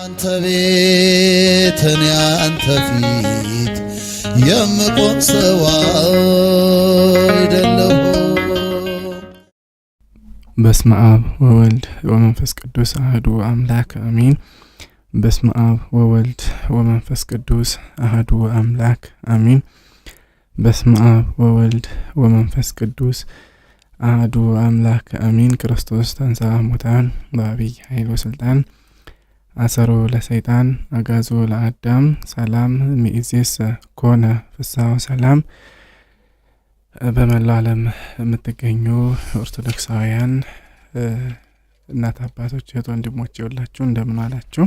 አንተ ቤት እኔ አንተ ፊት የምቆም ሰው አይደለሁ። በስመ አብ ወወልድ ወመንፈስ ቅዱስ አሐዱ አምላክ አሜን። በስመ አብ ወወልድ ወመንፈስ ቅዱስ አሐዱ አምላክ አሜን። በስመ አብ ወወልድ ወመንፈስ ቅዱስ አሐዱ አምላክ አሜን። ክርስቶስ ተንሥአ እሙታን በዐቢይ ኃይል ወሥልጣን አሰሮ ለሰይጣን አግዓዞ ለአዳም ሰላም እምይእዜሰ ኮነ ፍስሐ ወሰላም። በመላው ዓለም የምትገኙ ኦርቶዶክሳውያን እናት አባቶች፣ እህት ወንድሞች ሁላችሁ እንደምን አላችሁ?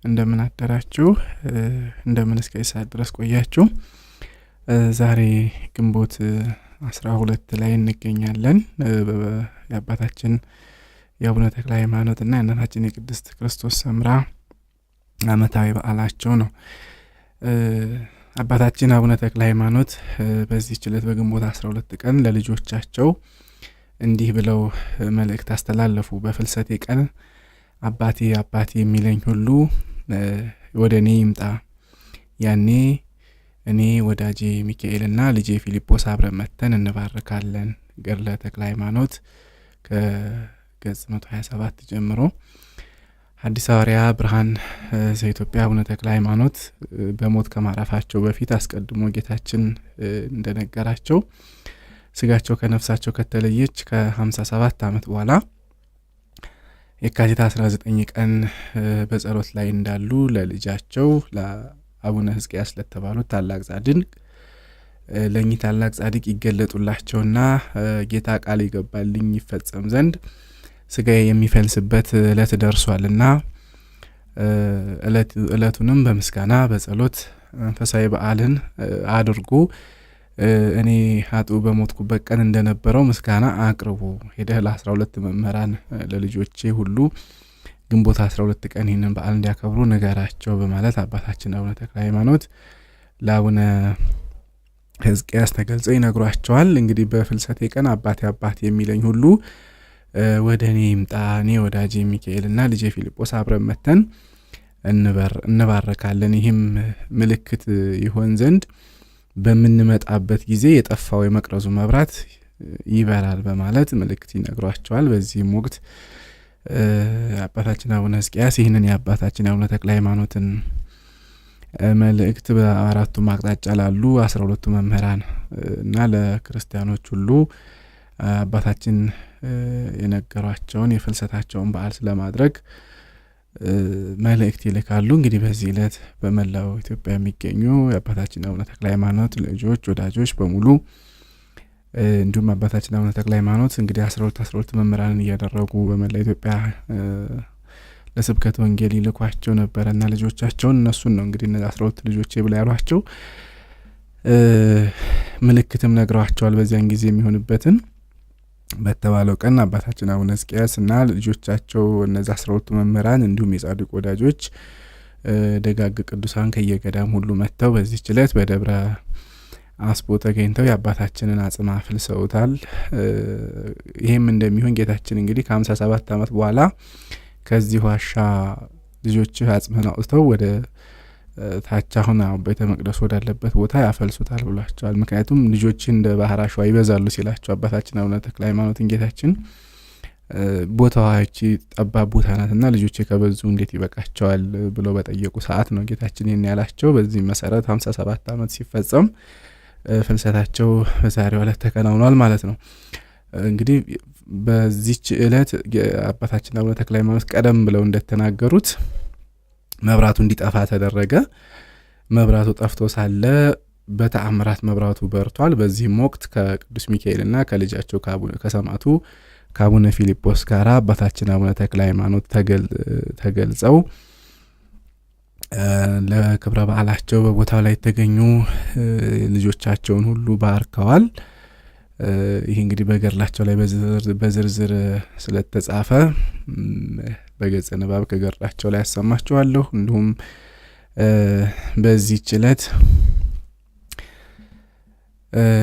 እንደምን አደራችሁ? እንደምን እስከ ሰዓት ድረስ ቆያችሁ? ዛሬ ግንቦት 12 ላይ እንገኛለን። የአባታችን የአቡነ ተክለ ሃይማኖት እና የእናታችን የቅድስት ክርስቶስ ሰምራ ዓመታዊ በዓላቸው ነው። አባታችን አቡነ ተክለ ሃይማኖት በዚህ ዕለት በግንቦት 12 ቀን ለልጆቻቸው እንዲህ ብለው መልእክት አስተላለፉ። በፍልሰቴ ቀን አባቴ አባቴ የሚለኝ ሁሉ ወደ እኔ ይምጣ። ያኔ እኔ ወዳጄ ሚካኤልና ልጄ ፊልጶስ አብረን መተን እንባርካለን። ገድለ ተክለ ሃይማኖት ከገጽ 127 ጀምሮ። ሐዲስ ሐዋርያ ብርሃን ዘኢትዮጵያ አቡነ ተክለ ሃይማኖት በሞት ከማረፋቸው በፊት አስቀድሞ ጌታችን እንደነገራቸው ስጋቸው ከነፍሳቸው ከተለየች ከ57 ዓመት በኋላ የካቲት 19 ቀን በጸሎት ላይ እንዳሉ ለልጃቸው ለአቡነ ሕዝቅያስ ለተባሉት ታላቅ ጻድቅ ለእኚህ ታላቅ ጻድቅ ይገለጡላቸውና ጌታ ቃል ይገባልኝ ይፈጸም ዘንድ ስጋዬ የሚፈልስበት ዕለት ደርሷልና ዕለቱንም በምስጋና በጸሎት መንፈሳዊ በዓልን አድርጉ። እኔ ኃጥኡ በሞትኩበት ቀን እንደነበረው ምስጋና አቅርቡ። ሄደህ ለ12 መምህራን ለልጆቼ ሁሉ ግንቦት 12 ቀን ይህንን በዓል እንዲያከብሩ ንገራቸው በማለት አባታችን አቡነ ተክለ ሃይማኖት ለአቡነ ሕዝቅያስ ተገልጸው ይነግሯቸዋል። እንግዲህ በፍልሰቴ ቀን አባቴ አባቴ የሚለኝ ሁሉ ወደ እኔ ይምጣ። እኔ ወዳጄ ሚካኤልና ልጄ ፊልጶስ አብረን መተን እንባረካለን። ይህም ምልክት ይሆን ዘንድ በምንመጣበት ጊዜ የጠፋው የመቅረዙ መብራት ይበራል በማለት ምልክት ይነግሯቸዋል። በዚህም ወቅት አባታችን አቡነ ሕዝቅያስ ይህንን የአባታችን አቡነ ተክለ ሃይማኖትን መልእክት በአራቱም አቅጣጫ ላሉ 12ቱ መምህራን እና ለክርስቲያኖች ሁሉ አባታችን የነገሯቸውን የፍልሰታቸውን በዓል ስለማድረግ መልእክት ይልካሉ። እንግዲህ በዚህ ዕለት በመላው ኢትዮጵያ የሚገኙ የአባታችን አቡነ ተክለ ሃይማኖት ልጆች፣ ወዳጆች በሙሉ እንዲሁም አባታችን አቡነ ተክለ ሃይማኖት እንግዲህ 12 መምህራንን እያደረጉ በመላ ኢትዮጵያ ለስብከት ወንጌል ይልኳቸው ነበረና ልጆቻቸውን እነሱን ነው እንግዲህ 12 ልጆቼ ብላ ያሏቸው ምልክትም ነግረዋቸዋል። በዚያን ጊዜ የሚሆንበትን በተባለው ቀን አባታችን አቡነ ሕዝቅያስ እና ልጆቻቸው እነዚህ 12 መምህራን እንዲሁም የጻድቅ ወዳጆች ደጋግ ቅዱሳን ከየገዳም ሁሉ መጥተው በዚህ ዕለት በደብረ አስቦ ተገኝተው የአባታችንን አጽም አፍልሰውታል። ይህም እንደሚሆን ጌታችን እንግዲህ ከ57 ዓመት በኋላ ከዚህ ዋሻ ልጆችህ አጽምህን አውጥተው ወደ ታች አሁን ቤተ መቅደስ ወዳለበት ቦታ ያፈልሱታል ብሏቸዋል። ምክንያቱም ልጆች እንደ ባህር አሸዋ ይበዛሉ ሲላቸው አባታችን አቡነ ተክለ ሃይማኖትን ጌታችን ቦታዋ ይህች ጠባብ ቦታ ናትና ልጆቼ ከበዙ እንዴት ይበቃቸዋል ብለው በጠየቁ ሰዓት ነው ጌታችን ይህን ያላቸው። በዚህ መሰረት 57 ዓመት ሲፈጸም ፍልሰታቸው በዛሬው ዕለት ተከናውኗል ማለት ነው። እንግዲህ በዚህች ዕለት አባታችን አቡነ ተክለ ሃይማኖት ቀደም ብለው እንደተናገሩት መብራቱ እንዲጠፋ ተደረገ። መብራቱ ጠፍቶ ሳለ በተአምራት መብራቱ በርቷል። በዚህም ወቅት ከቅዱስ ሚካኤልና ከልጃቸው ከሰማዕቱ ከአቡነ ፊልጶስ ጋር አባታችን አቡነ ተክለ ሃይማኖት ተገልጸው ለክብረ በዓላቸው በቦታው ላይ የተገኙ ልጆቻቸውን ሁሉ ባርከዋል። ይህ እንግዲህ በገድላቸው ላይ በዝርዝር ስለተጻፈ በገጸ ንባብ ከገድላቸው ላይ ያሰማችኋለሁ። እንዲሁም በዚህ ዕለት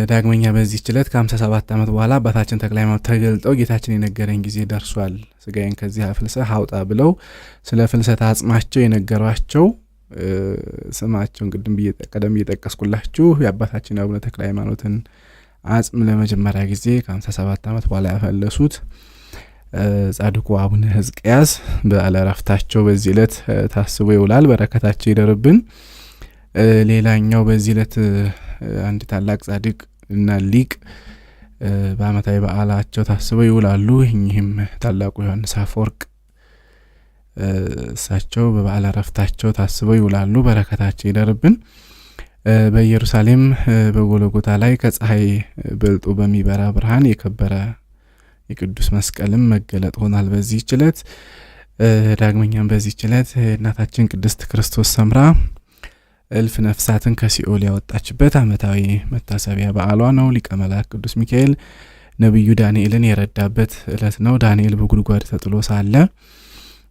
ዳግመኛ በዚህ ችለት ከ57 ዓመት በኋላ አባታችን ተክለ ሃይማኖት ተገልጠው ጌታችን የነገረኝ ጊዜ ደርሷል፣ ስጋዬን ከዚህ አፍልሰህ አውጣ ብለው ስለ ፍልሰት አጽማቸው የነገሯቸው ስማቸውን ቀደም እየጠቀስኩላችሁ የአባታችን አቡነ ተክለ ሃይማኖትን አጽም ለመጀመሪያ ጊዜ ከ57 ዓመት በኋላ ያፈለሱት ጻድቁ አቡነ ሕዝቅያስ በዓለ ዕረፍታቸው በዚህ ዕለት ታስቦ ይውላል። በረከታቸው ይደርብን። ሌላኛው በዚህ ዕለት አንድ ታላቅ ጻድቅ እና ሊቅ በዓመታዊ በዓላቸው ታስበው ይውላሉ። ይህም ታላቁ ዮሐንስ አፈወርቅ እሳቸው በበዓለ ዕረፍታቸው ታስበው ይውላሉ። በረከታቸው ይደርብን። በኢየሩሳሌም በጎልጎታ ላይ ከፀሐይ በልጦ በሚበራ ብርሃን የከበረ የቅዱስ መስቀልም መገለጥ ሆናል በዚህ ችለት። ዳግመኛም በዚህ ችለት እናታችን ቅድስት ክርስቶስ ሰምራ እልፍ ነፍሳትን ከሲኦል ያወጣችበት ዓመታዊ መታሰቢያ በዓሏ ነው። ሊቀ መላእክት ቅዱስ ሚካኤል ነቢዩ ዳንኤልን የረዳበት ዕለት ነው። ዳንኤል በጉድጓድ ተጥሎ ሳለ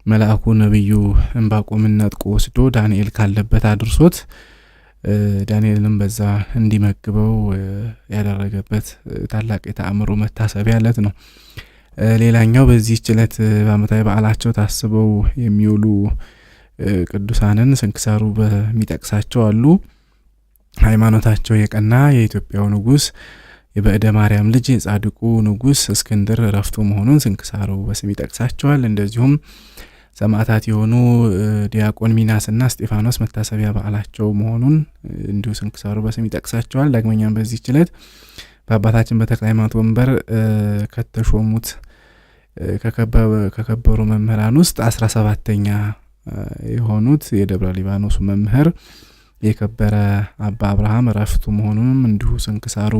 መልአኩ ነቢዩ ዕንባቆምን ነጥቆ ወስዶ ዳንኤል ካለበት አድርሶት ዳንኤልንም በዛ እንዲመግበው ያደረገበት ታላቅ የተአምሮ መታሰቢያ ዕለት ነው። ሌላኛው በዚህ ዕለት በዓመታዊ በዓላቸው ታስበው የሚውሉ ቅዱሳንን ስንክሳሩ በሚጠቅሳቸው አሉ። ሃይማኖታቸው የቀና የኢትዮጵያው ንጉሥ የበእደ ማርያም ልጅ የጻድቁ ንጉሥ እስክንድር ዕረፍቱ መሆኑን ስንክሳሩ በስም ይጠቅሳቸዋል። እንደዚሁም ሰማዕታት የሆኑ ዲያቆን ሚናስና እስጢፋኖስ መታሰቢያ በዓላቸው መሆኑን እንዲሁ ስንክሳሩ በስም ይጠቅሳቸዋል። ዳግመኛም በዚህ ዕለት በአባታችን በተክለ ሃይማኖት ወንበር ከተሾሙት ከከበሩ መምህራን ውስጥ 17ኛ የሆኑት የደብረ ሊባኖሱ መምህር የከበረ አባ አብርሃም ዕረፍቱ መሆኑንም እንዲሁ ስንክሳሩ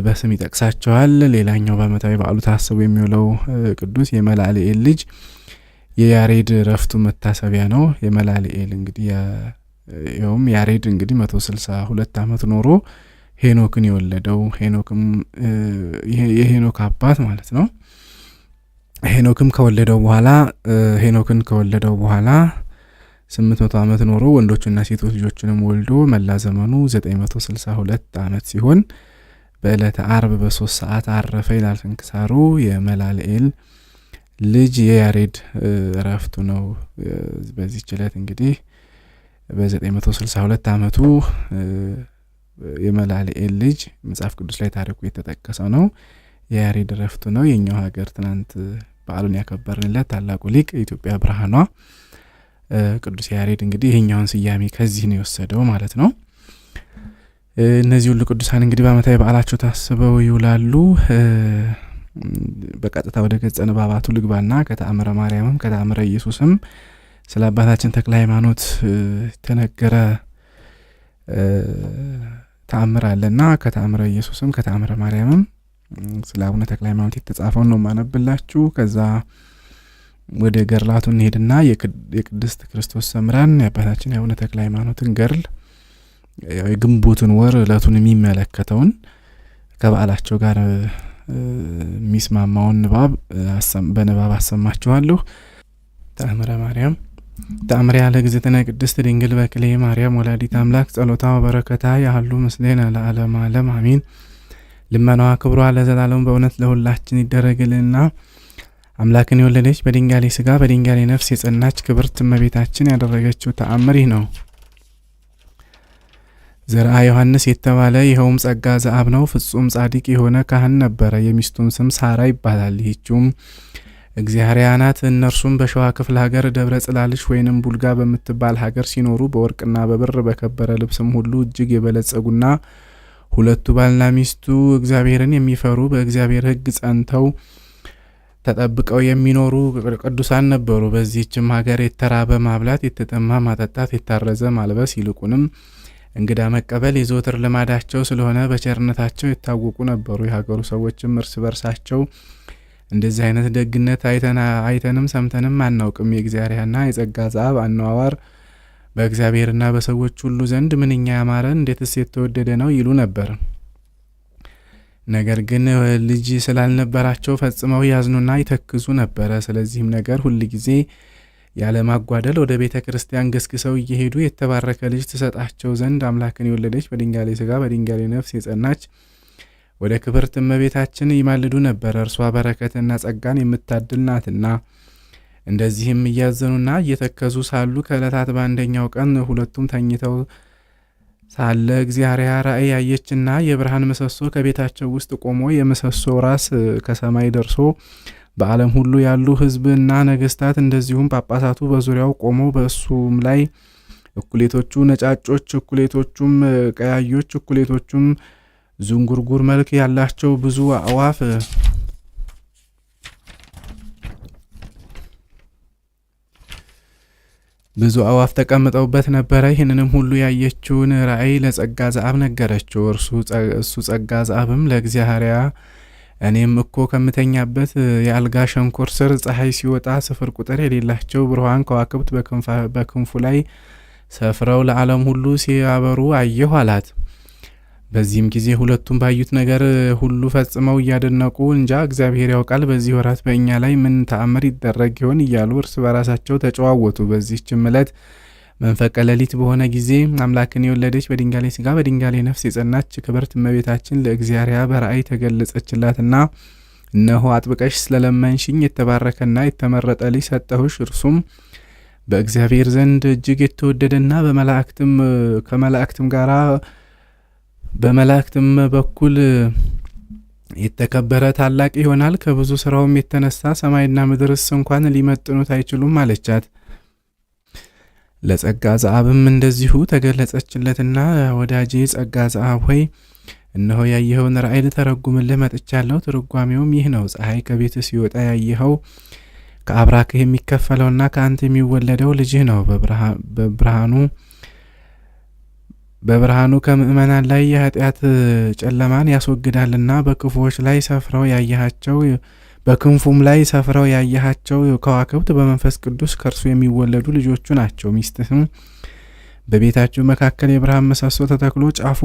በስም ይጠቅሳቸዋል። ሌላኛው በዓመታዊ በዓሉ ታስቦ የሚውለው ቅዱስ የመላልኤል ልጅ የያሬድ ዕረፍቱ መታሰቢያ ነው። የመላልኤል እንግዲህ ይኸውም ያሬድ እንግዲህ 162 ዓመት ኖሮ ሄኖክን የወለደው ሄኖክም የሄኖክ አባት ማለት ነው። ሄኖክን ከወለደው በኋላ 800 ዓመት ኖሮ ወንዶችና ሴቶች ልጆችንም ወልዶ መላ ዘመኑ 962 ዓመት ሲሆን በዕለተ አርብ በ3 ሰዓት አረፈ ይላል ስንክሳሩ። የመላልኤል ልጅ የያሬድ ዕረፍቱ ነው። በዚህ ዕለት እንግዲህ በ962 ዓመቱ የመላልኤል ልጅ መጽሐፍ ቅዱስ ላይ ታሪኩ የተጠቀሰው ነው። የያሬድ ዕረፍቱ ነው። የኛው ሀገር ትናንት በዓሉን ያከበርንለት ታላቁ ሊቅ የኢትዮጵያ ብርሃኗ ቅዱስ ያሬድ እንግዲህ ይሄኛውን ስያሜ ከዚህ ነው የወሰደው ማለት ነው። እነዚህ ሁሉ ቅዱሳን እንግዲህ በዓመታዊ በዓላቸው ታስበው ይውላሉ። በቀጥታ ወደ ገጸ ንባባቱ ልግባና ከተአምረ ማርያምም ከተአምረ ኢየሱስም ስለ አባታችን ተክለ ሃይማኖት ተነገረ ተአምር አለና ከተአምረ ኢየሱስም ከተአምረ ማርያምም ስለ አቡነ ተክለ ሃይማኖት የተጻፈውን ነው ማነብላችሁ። ከዛ ወደ ገርላቱ እንሄድና የቅድስት ክርስቶስ ሰምራን የአባታችን የአቡነ ተክለ ሃይማኖትን ገርል የግንቦትን ወር ዕለቱን የሚመለከተውን ከበዓላቸው ጋር የሚስማማውን በንባብ አሰማችኋለሁ። ተአምረ ማርያም ተአምሪያ ለእግዝእትነ ቅድስት ድንግል በክሌ ማርያም ወላዲተ አምላክ ጸሎታ ወበረከታ ያህሉ ምስሌነ ለዓለመ ዓለም አሜን። ልመናዋ ክብሯ ለዘላለም በእውነት ለሁላችን ይደረግልና አምላክን የወለደች በድንጋሌ ስጋ በድንጋሌ ነፍስ የጸናች ክብርት እመቤታችን ያደረገችው ተአምር ይህ ነው። ዘርአ ዮሐንስ የተባለ ይኸውም ጸጋ ዘአብ ነው። ፍጹም ጻድቅ የሆነ ካህን ነበረ። የሚስቱም ስም ሳራ ይባላል። ይህችውም እግዚአብሔር ናት። እነርሱም በሸዋ ክፍለ ሀገር ደብረ ጽላልሽ ወይንም ቡልጋ በምትባል ሀገር ሲኖሩ በወርቅና በብር በከበረ ልብስም ሁሉ እጅግ የበለጸጉና ሁለቱ ባልና ሚስቱ እግዚአብሔርን የሚፈሩ በእግዚአብሔር ሕግ ጸንተው ተጠብቀው የሚኖሩ ቅዱሳን ነበሩ። በዚህችም ሀገር የተራበ ማብላት፣ የተጠማ ማጠጣት፣ የታረዘ ማልበስ ይልቁንም እንግዳ መቀበል የዘወትር ልማዳቸው ስለሆነ በቸርነታቸው የታወቁ ነበሩ። የሀገሩ ሰዎችም እርስ በርሳቸው እንደዚህ አይነት ደግነት አይተንም ሰምተንም አናውቅም፣ የእግዚአብሔርና የጸጋ ዘአብ አነዋዋር በእግዚአብሔርና በሰዎች ሁሉ ዘንድ ምንኛ ያማረ እንዴትስ የተወደደ ነው ይሉ ነበር። ነገር ግን ልጅ ስላልነበራቸው ፈጽመው ያዝኑና ይተክዙ ነበረ። ስለዚህም ነገር ሁል ጊዜ ያለማጓደል ወደ ቤተ ክርስቲያን ገስግሰው እየሄዱ የተባረከ ልጅ ትሰጣቸው ዘንድ አምላክን የወለደች በድንጋሌ ሥጋ በድንጋሌ ነፍስ የጸናች ወደ ክብርት እመቤታችን ይማልዱ ነበር። እርሷ በረከትና ጸጋን የምታድል ናትና። እንደዚህም እያዘኑና እየተከዙ ሳሉ ከዕለታት በአንደኛው ቀን ሁለቱም ተኝተው ሳለ እግዚአብሔር ራእይ ያየችና የብርሃን ምሰሶ ከቤታቸው ውስጥ ቆሞ የምሰሶ ራስ ከሰማይ ደርሶ በዓለም ሁሉ ያሉ ሕዝብና ነገስታት እንደዚሁም ጳጳሳቱ በዙሪያው ቆመው በእሱም ላይ እኩሌቶቹ ነጫጮች፣ እኩሌቶቹም ቀያዮች፣ እኩሌቶቹም ዝንጉርጉር መልክ ያላቸው ብዙ አዋፍ ተቀምጠውበት ነበረ። ይህንንም ሁሉ ያየችውን ራእይ ለጸጋ ዘአብ ነገረችው። እሱ ጸጋ ዘአብም ለእግዚአብሔር እኔም እኮ ከምተኛበት የአልጋ ሸንኮር ስር ፀሐይ ሲወጣ ስፍር ቁጥር የሌላቸው ብሩሃን ከዋክብት በክንፉ ላይ ሰፍረው ለዓለም ሁሉ ሲያበሩ አየሁ አላት። በዚህም ጊዜ ሁለቱም ባዩት ነገር ሁሉ ፈጽመው እያደነቁ እንጃ እግዚአብሔር ያውቃል በዚህ ወራት በእኛ ላይ ምን ተአምር ይደረግ ይሆን እያሉ እርስ በራሳቸው ተጨዋወቱ። በዚህችም ዕለት መንፈቀ ሌሊት በሆነ ጊዜ አምላክን የወለደች በድንጋሌ ሥጋ በድንጋሌ ነፍስ የጸናች ክብርት እመቤታችን ለእግዚአብሔር በራእይ ተገለጸችላትና እነሆ አጥብቀሽ ስለለመንሽኝ የተባረከና የተመረጠ ልጅ ሰጠሁሽ። እርሱም በእግዚአብሔር ዘንድ እጅግ የተወደደና በመላእክትም በኩል የተከበረ ታላቅ ይሆናል። ከብዙ ስራውም የተነሳ ሰማይና ምድርስ እንኳን ሊመጥኑት አይችሉም አለቻት። ለጸጋ ዘአብም እንደዚሁ ተገለጸችለትና ወዳጄ ጸጋ ዘአብ ሆይ እነሆ ያየኸውን ራእይ ልተረጉምልህ መጥቻለሁ። ትርጓሜውም ይህ ነው። ፀሐይ ከቤት ሲወጣ ያየኸው ከአብራክህ የሚከፈለውና ከአንተ የሚወለደው ልጅህ ነው። በብርሃኑ ከምእመናን ላይ የኃጢአት ጨለማን ያስወግዳልና በክንፉም ላይ ሰፍረው ያየሃቸው ከዋክብት በመንፈስ ቅዱስ ከእርሱ የሚወለዱ ልጆቹ ናቸው። ሚስትህም በቤታችሁ መካከል የብርሃን ምሰሶ ተተክሎ ጫፉ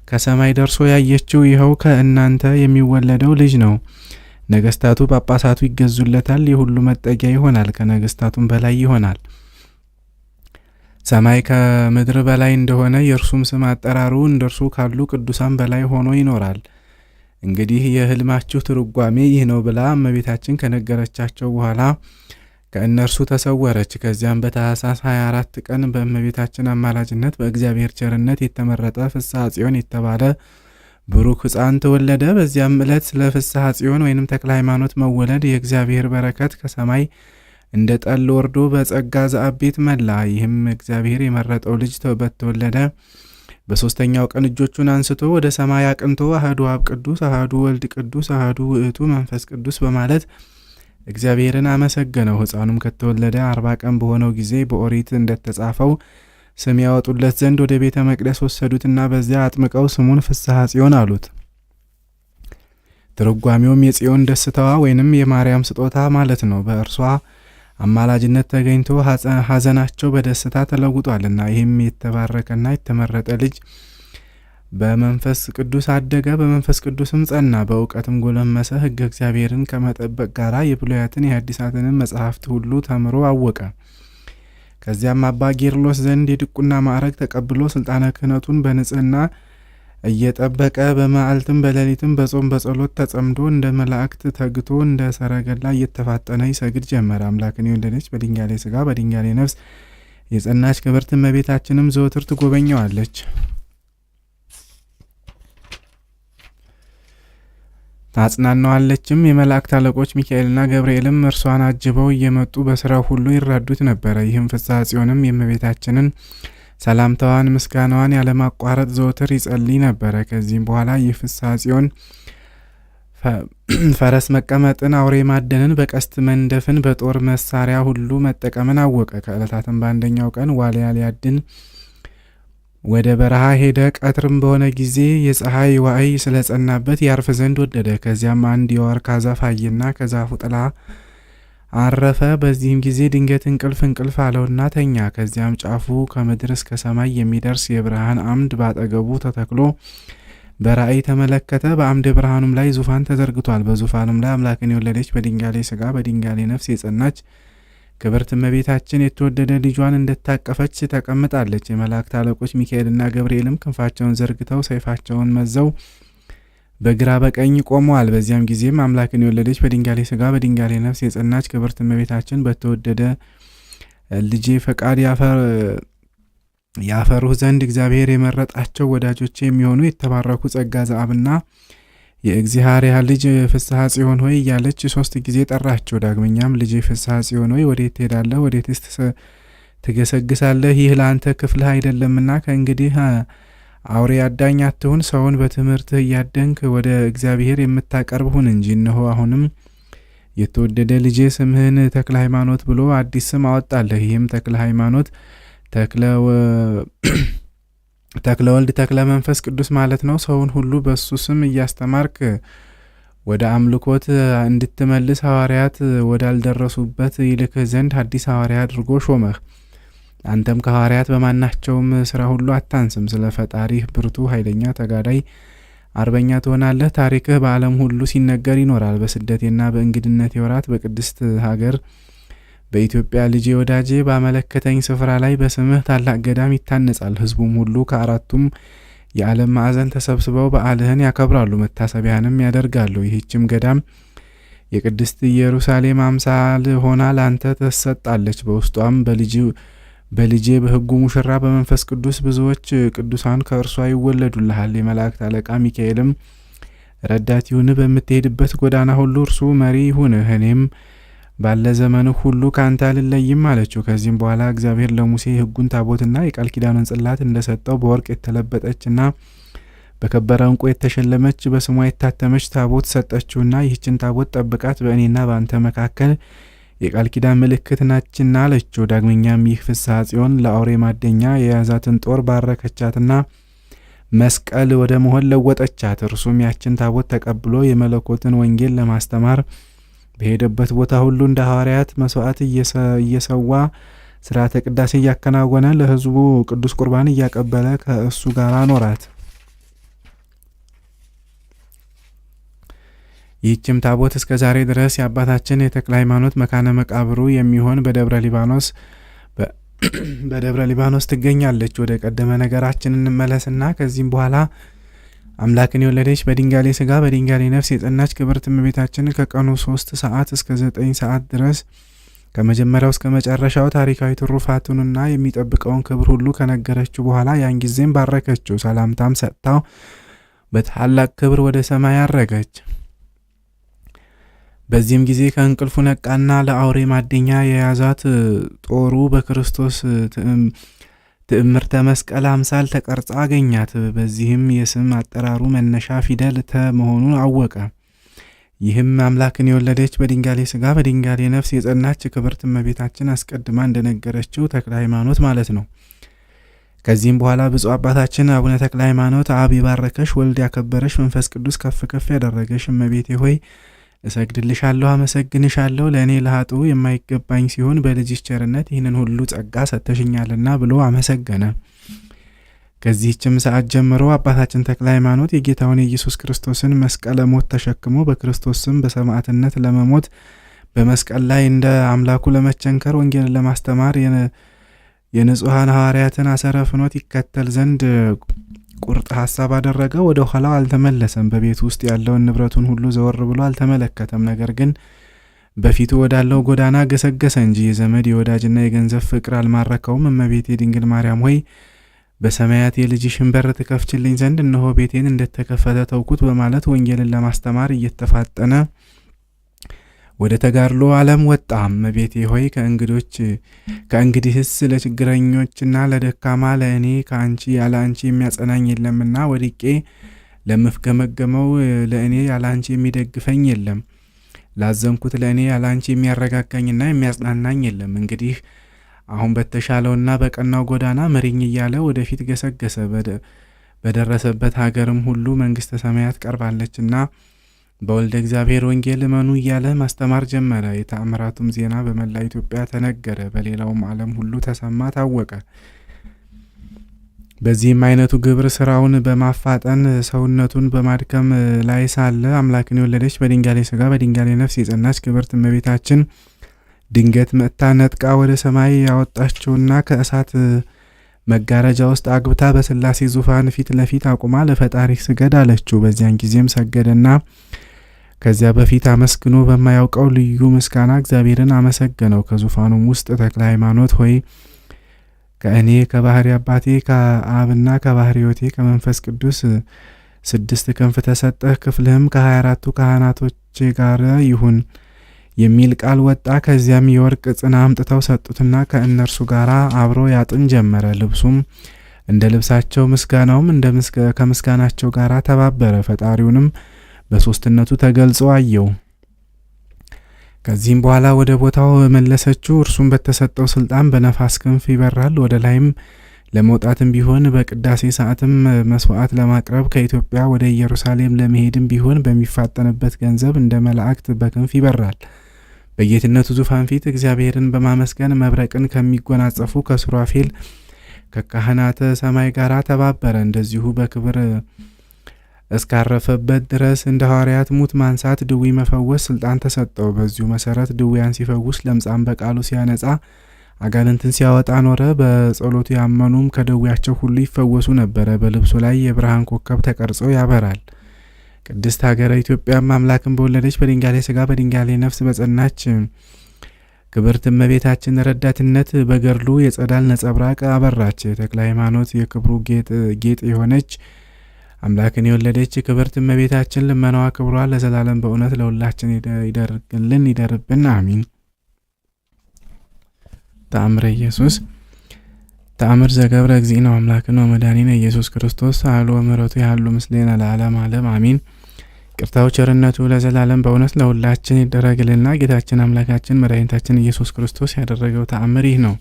ከሰማይ ደርሶ ያየችው ይኸው ከእናንተ የሚወለደው ልጅ ነው። ነገስታቱ ጳጳሳቱ ይገዙለታል። የሁሉ መጠጊያ ይሆናል፣ ከነገስታቱም በላይ ይሆናል። ሰማይ ከምድር በላይ እንደሆነ የእርሱም ስም አጠራሩ እንደርሱ ካሉ ቅዱሳን በላይ ሆኖ ይኖራል። እንግዲህ የሕልማችሁ ትርጓሜ ይህ ነው ብላ እመቤታችን ከነገረቻቸው በኋላ ከእነርሱ ተሰወረች። ከዚያም በታኅሳስ 24 ቀን በእመቤታችን አማላጅነት በእግዚአብሔር ቸርነት የተመረጠ ፍስሐ ጽዮን የተባለ ብሩክ ሕፃን ተወለደ። በዚያም ዕለት ስለ ፍስሐ ጽዮን ወይንም ተክለ ሃይማኖት መወለድ የእግዚአብሔር በረከት ከሰማይ እንደ ጠል ወርዶ በጸጋ ዘአብ ቤት መላ። ይህም እግዚአብሔር የመረጠው ልጅ በተወለደ በሦስተኛው ቀን እጆቹን አንስቶ ወደ ሰማይ አቅንቶ አሐዱ አብ ቅዱስ፣ አሐዱ ወልድ ቅዱስ፣ አሐዱ ውእቱ መንፈስ ቅዱስ በማለት እግዚአብሔርን አመሰገነው። ሕፃኑም ከተወለደ 40 ቀን በሆነው ጊዜ በኦሪት እንደተጻፈው ስም ያወጡለት ዘንድ ወደ ቤተ መቅደስ ወሰዱትና በዚያ አጥምቀው ስሙን ፍስሐ ጽዮን አሉት። ትርጓሜውም የጽዮን ደስታዋ ወይንም የማርያም ስጦታ ማለት ነው። በእርሷ አማላጅነት ተገኝቶ ሐዘናቸው በደስታ ተለውጧልና። ይህም የተባረከና የተመረጠ ልጅ በመንፈስ ቅዱስ አደገ፣ በመንፈስ ቅዱስም ጸና፣ በእውቀትም ጎለመሰ። ሕገ እግዚአብሔርን ከመጠበቅ ጋር የብሉያትን የሐዲሳትንም መጽሐፍት ሁሉ ተምሮ አወቀ። ከዚያም አባ ጌርሎስ ዘንድ የድቁና ማዕረግ ተቀብሎ ስልጣነ ክህነቱን በንጽህና እየጠበቀ በመዓልትም በሌሊትም በጾም በጸሎት ተጸምዶ እንደ መላእክት ተግቶ እንደ ሰረገላ እየተፋጠነ ይሰግድ ጀመረ። አምላክን የወለደች በድንጋሌ ሥጋ በድንጋሌ ነፍስ የጸናች ክብርት እመቤታችንም ዘወትር ትጎበኘዋለች፣ ታጽናናዋለችም። የመላእክት አለቆች ሚካኤልና ገብርኤልም እርሷን አጅበው እየመጡ በስራው ሁሉ ይራዱት ነበረ። ይህም ፍስሐ ጽዮንም የእመቤታችንን ሰላምታዋን ምስጋናዋን ያለማቋረጥ ዘወትር ይጸልይ ነበረ። ከዚህም በኋላ ይህ ፍስሐ ጽዮን ፈረስ መቀመጥን፣ አውሬ ማደንን፣ በቀስት መንደፍን፣ በጦር መሳሪያ ሁሉ መጠቀምን አወቀ። ከዕለታትም በአንደኛው ቀን ዋልያ ሊያድን ወደ በረሃ ሄደ። ቀትርም በሆነ ጊዜ የፀሐይ ዋዕይ ስለጸናበት ያርፍ ዘንድ ወደደ። ከዚያም አንድ የዋርካ ዛፍ አየና ከዛፉ ጥላ አረፈ። በዚህም ጊዜ ድንገት እንቅልፍ አለውና ተኛ። ከዚያም ጫፉ ከምድር እስከ ሰማይ የሚደርስ የብርሃን አምድ ባጠገቡ ተተክሎ በራእይ ተመለከተ። በአምደ ብርሃኑም ላይ ዙፋን ተዘርግቷል። በዙፋኑም ላይ አምላክን የወለደች በድንጋሌ ሥጋ በድንጋሌ ነፍስ የጸናች ክብርት እመቤታችን የተወደደ ልጇን እንደታቀፈች ተቀምጣለች። የመላእክት አለቆች ሚካኤልና ገብርኤልም ክንፋቸውን ዘርግተው ሰይፋቸውን መዘው በግራ በቀኝ ቆመዋል። በዚያም ጊዜም አምላክን የወለደች በድንጋሌ ሥጋ በድንጋሌ ነፍስ የጸናች ክብርት እመቤታችን በተወደደ ልጄ ፈቃድ ያፈሩህ ዘንድ እግዚአብሔር የመረጣቸው ወዳጆቼ የሚሆኑ የተባረኩ ጸጋ ዘአብና የእግዚአብሔር ልጅ ፍስሐ ጽዮን ሆይ እያለች 3 ጊዜ ጠራቸው። ዳግመኛም ልጄ ፍስሐ ጽዮን ሆይ ወዴት ትሄዳለህ? ወዴትስ ትገሰግሳለህ? ይህ ለአንተ ክፍልህ አይደለምና ከእንግዲህ አውሬ አዳኝ አትሁን፣ ሰውን በትምህርትህ እያደንክ ወደ እግዚአብሔር የምታቀርብ ሁን እንጂ። እነሆ አሁንም የተወደደ ልጄ ስምህን ተክለ ሃይማኖት ብሎ አዲስ ስም አወጣለህ። ይህም ተክለ ሃይማኖት ተክለ ወልድ ተክለ መንፈስ ቅዱስ ማለት ነው። ሰውን ሁሉ በሱ ስም እያስተማርክ ወደ አምልኮት እንድትመልስ ሐዋርያት ወዳልደረሱበት ይልክህ ዘንድ አዲስ ሐዋርያ አድርጎ ሾመህ። አንተም ከሐዋርያት በማናቸውም ስራ ሁሉ አታንስም። ስለ ፈጣሪህ ብርቱ ኃይለኛ ተጋዳይ አርበኛ ትሆናለህ። ታሪክህ በዓለም ሁሉ ሲነገር ይኖራል። በስደቴና በእንግድነቴ ወራት በቅድስት ሀገር በኢትዮጵያ ልጄ ወዳጄ ባመለከተኝ ስፍራ ላይ በስምህ ታላቅ ገዳም ይታነጻል። ሕዝቡም ሁሉ ከአራቱም የዓለም ማዕዘን ተሰብስበው በዓልህን ያከብራሉ፣ መታሰቢያንም ያደርጋሉ። ይህችም ገዳም የቅድስት ኢየሩሳሌም አምሳል ሆና ላንተ ትሰጣለች። በውስጧም በልጄ በሕጉ ሙሽራ በመንፈስ ቅዱስ ብዙዎች ቅዱሳን ከእርሷ ይወለዱልሃል። የመላእክት አለቃ ሚካኤልም ረዳት ይሁን፣ በምትሄድበት ጎዳና ሁሉ እርሱ መሪ ይሁንህ። እኔም ባለ ዘመንህ ሁሉ ከአንተ አልለይም አለችው። ከዚህም በኋላ እግዚአብሔር ለሙሴ የሕጉን ታቦትና የቃል ኪዳኑን ጽላት እንደሰጠው በወርቅ የተለበጠችና በከበረ ዕንቁ የተሸለመች በስሟ የታተመች ታቦት ሰጠችውና ይህችን ታቦት ጠብቃት፣ በእኔና በአንተ መካከል የቃል ኪዳን ምልክት ናችና አለችው። ዳግመኛም ይህ ፍስሐ ጽዮን ለአውሬ ማደኛ የያዛትን ጦር ባረከቻትና መስቀል ወደ መሆን ለወጠቻት። እርሱም ያችን ታቦት ተቀብሎ የመለኮትን ወንጌል ለማስተማር በሄደበት ቦታ ሁሉ እንደ ሐዋርያት መስዋዕት እየሰዋ ስርዓተ ቅዳሴ እያከናወነ ለሕዝቡ ቅዱስ ቁርባን እያቀበለ ከእሱ ጋር አኖራት። ይህችም ታቦት እስከ ዛሬ ድረስ የአባታችን የተክለ ሃይማኖት መካነ መቃብሩ የሚሆን በደብረ ሊባኖስ ትገኛለች። ወደ ቀደመ ነገራችን እንመለስና ከዚህም በኋላ አምላክን የወለደች በድንጋሌ ሥጋ በድንጋሌ ነፍስ የጸናች ክብርት እመቤታችን ከቀኑ 3 ሰዓት እስከ 9 ሰዓት ድረስ ከመጀመሪያው እስከ መጨረሻው ታሪካዊ ትሩፋቱንና የሚጠብቀውን ክብር ሁሉ ከነገረችው በኋላ ያን ጊዜም ባረከችው። ሰላምታም ሰጥታው በታላቅ ክብር ወደ ሰማይ አረገች። በዚህም ጊዜ ከእንቅልፉ ነቃና ለአውሬ ማደኛ የያዛት ጦሩ በክርስቶስ ትዕምርተ መስቀል አምሳል ተቀርጻ አገኛት። በዚህም የስም አጠራሩ መነሻ ፊደል ተ መሆኑን አወቀ። ይህም አምላክን የወለደች በድንጋሌ ሥጋ በድንጋሌ ነፍስ የጸናች ክብርት እመቤታችን አስቀድማ እንደነገረችው ተክለ ሃይማኖት ማለት ነው። ከዚህም በኋላ ብፁዕ አባታችን አቡነ ተክለ ሃይማኖት አብ የባረከሽ፣ ወልድ ያከበረሽ፣ መንፈስ ቅዱስ ከፍ ከፍ ያደረገሽ እመቤቴ ሆይ እሰግድልሻለሁ፣ አመሰግንሻለሁ። ለእኔ ለኃጥኡ የማይገባኝ ሲሆን በልጅሽ ቸርነት ይህንን ሁሉ ጸጋ ሰጥተሽኛልና ብሎ አመሰገነ። ከዚህችም ሰዓት ጀምሮ አባታችን ተክለ ሃይማኖት የጌታውን የኢየሱስ ክርስቶስን መስቀለ ሞት ተሸክሞ በክርስቶስ ስም በሰማዕትነት ለመሞት በመስቀል ላይ እንደ አምላኩ ለመቸንከር ወንጌልን ለማስተማር የንጹሐን ሐዋርያትን አሰረ ፍኖት ይከተል ዘንድ ቁርጥ ሐሳብ አደረገ። ወደ ኋላው አልተመለሰም። በቤት ውስጥ ያለውን ንብረቱን ሁሉ ዘወር ብሎ አልተመለከተም። ነገር ግን በፊቱ ወዳለው ጎዳና ገሰገሰ እንጂ የዘመድ የወዳጅና የገንዘብ ፍቅር አልማረከውም። እመቤቴ ድንግል ማርያም ሆይ በሰማያት የልጅሽን በር ትከፍችልኝ ዘንድ እነሆ ቤቴን እንደተከፈተ ተውኩት በማለት ወንጌልን ለማስተማር እየተፋጠነ ወደ ተጋድሎ ዓለም ወጣ። እመቤቴ ሆይ ከእንግዲህስ ለችግረኞችና ለደካማ ለእኔ ከአንቺ ያለ አንቺ የሚያጸናኝ የለምና ወድቄ ለምፍገመገመው ለእኔ ያለ አንቺ የሚደግፈኝ የለም። ላዘንኩት ለእኔ ያለ አንቺ የሚያረጋጋኝና የሚያጽናናኝ የለም። እንግዲህ አሁን በተሻለውና በቀናው ጎዳና መሪኝ እያለ ወደፊት ገሰገሰ። በደረሰበት ሀገርም ሁሉ መንግሥተ ሰማያት ቀርባለችና በወልደ እግዚአብሔር ወንጌል እመኑ እያለ ማስተማር ጀመረ። የተአምራቱም ዜና በመላ ኢትዮጵያ ተነገረ፣ በሌላውም ዓለም ሁሉ ተሰማ ታወቀ። በዚህም አይነቱ ግብር ስራውን በማፋጠን ሰውነቱን በማድከም ላይ ሳለ አምላክን የወለደች በድንጋሌ ሥጋ በድንጋሌ ነፍስ የጸናች ክብርት እመቤታችን ድንገት መጥታ ነጥቃ ወደ ሰማይ ያወጣቸውና ከእሳት መጋረጃ ውስጥ አግብታ በሥላሴ ዙፋን ፊት ለፊት አቁማ ለፈጣሪ ስገድ አለችው። በዚያን ጊዜም ሰገደና ከዚያ በፊት አመስግኖ በማያውቀው ልዩ ምስጋና እግዚአብሔርን አመሰገነው። ከዙፋኑም ውስጥ ተክለ ሃይማኖት ሆይ ከእኔ ከባህሪ አባቴ ከአብና ከባህሪ ሕይወቴ ከመንፈስ ቅዱስ 6 ክንፍ ተሰጠህ፣ ክፍልህም ከ24ቱ ካህናቶች ጋር ይሁን የሚል ቃል ወጣ። ከዚያም የወርቅ ጽና አምጥተው ሰጡትና ከእነርሱ ጋር አብሮ ያጥን ጀመረ። ልብሱም እንደ ልብሳቸው፣ ምስጋናውም ከምስጋናቸው ጋር ተባበረ። ፈጣሪውንም በሦስትነቱ ተገልጾ አየው። ከዚህም በኋላ ወደ ቦታው መለሰችው። እርሱም በተሰጠው ስልጣን በነፋስ ክንፍ ይበራል። ወደ ላይም ለመውጣትም ቢሆን በቅዳሴ ሰዓትም መስዋዕት ለማቅረብ ከኢትዮጵያ ወደ ኢየሩሳሌም ለመሄድም ቢሆን በሚፋጠንበት ገንዘብ እንደ መላእክት በክንፍ ይበራል። በጌትነቱ ዙፋን ፊት እግዚአብሔርን በማመስገን መብረቅን ከሚጎናጸፉ ከሱራፌል ከካህናተ ሰማይ ጋር ተባበረ። እንደዚሁ በክብር እስካረፈበት ድረስ እንደ ሐዋርያት ሙት ማንሳት፣ ድዊ መፈወስ ስልጣን ተሰጠው። በዚሁ መሰረት ድውያን ሲፈውስ፣ ለምጻም በቃሉ ሲያነጻ፣ አጋንንትን ሲያወጣ ኖረ። በጸሎቱ ያመኑም ከደዌያቸው ሁሉ ይፈወሱ ነበረ። በልብሱ ላይ የብርሃን ኮከብ ተቀርጾ ያበራል። ቅድስት ሀገረ ኢትዮጵያም አምላክን በወለደች በድንጋሌ ሥጋ በድንጋሌ ነፍስ በጸናች ክብርት እመቤታችን ረዳትነት በገድሉ የጸዳል ነጸብራቅ አበራች። ተክለ ሃይማኖት የክብሩ ጌጥ የሆነች አምላክን የወለደች ክብርት እመቤታችን ልመናዋ ክብሯ ለዘላለም በእውነት ለሁላችን ይደርግልን ይደርብን፣ አሚን። ተአምረ ኢየሱስ ተአምር ዘገብረ እግዚእነ አምላክነ ወመድኃኒነ ኢየሱስ ክርስቶስ ሳህሉ ወምሕረቱ ያህሉ ምስሌነ ለዓለም ዓለም አሚን። ቅርታው ቸርነቱ ለዘላለም በእውነት ለሁላችን ይደረግልና ጌታችን አምላካችን መድኃኒታችን ኢየሱስ ክርስቶስ ያደረገው ተአምር ይህ ነው።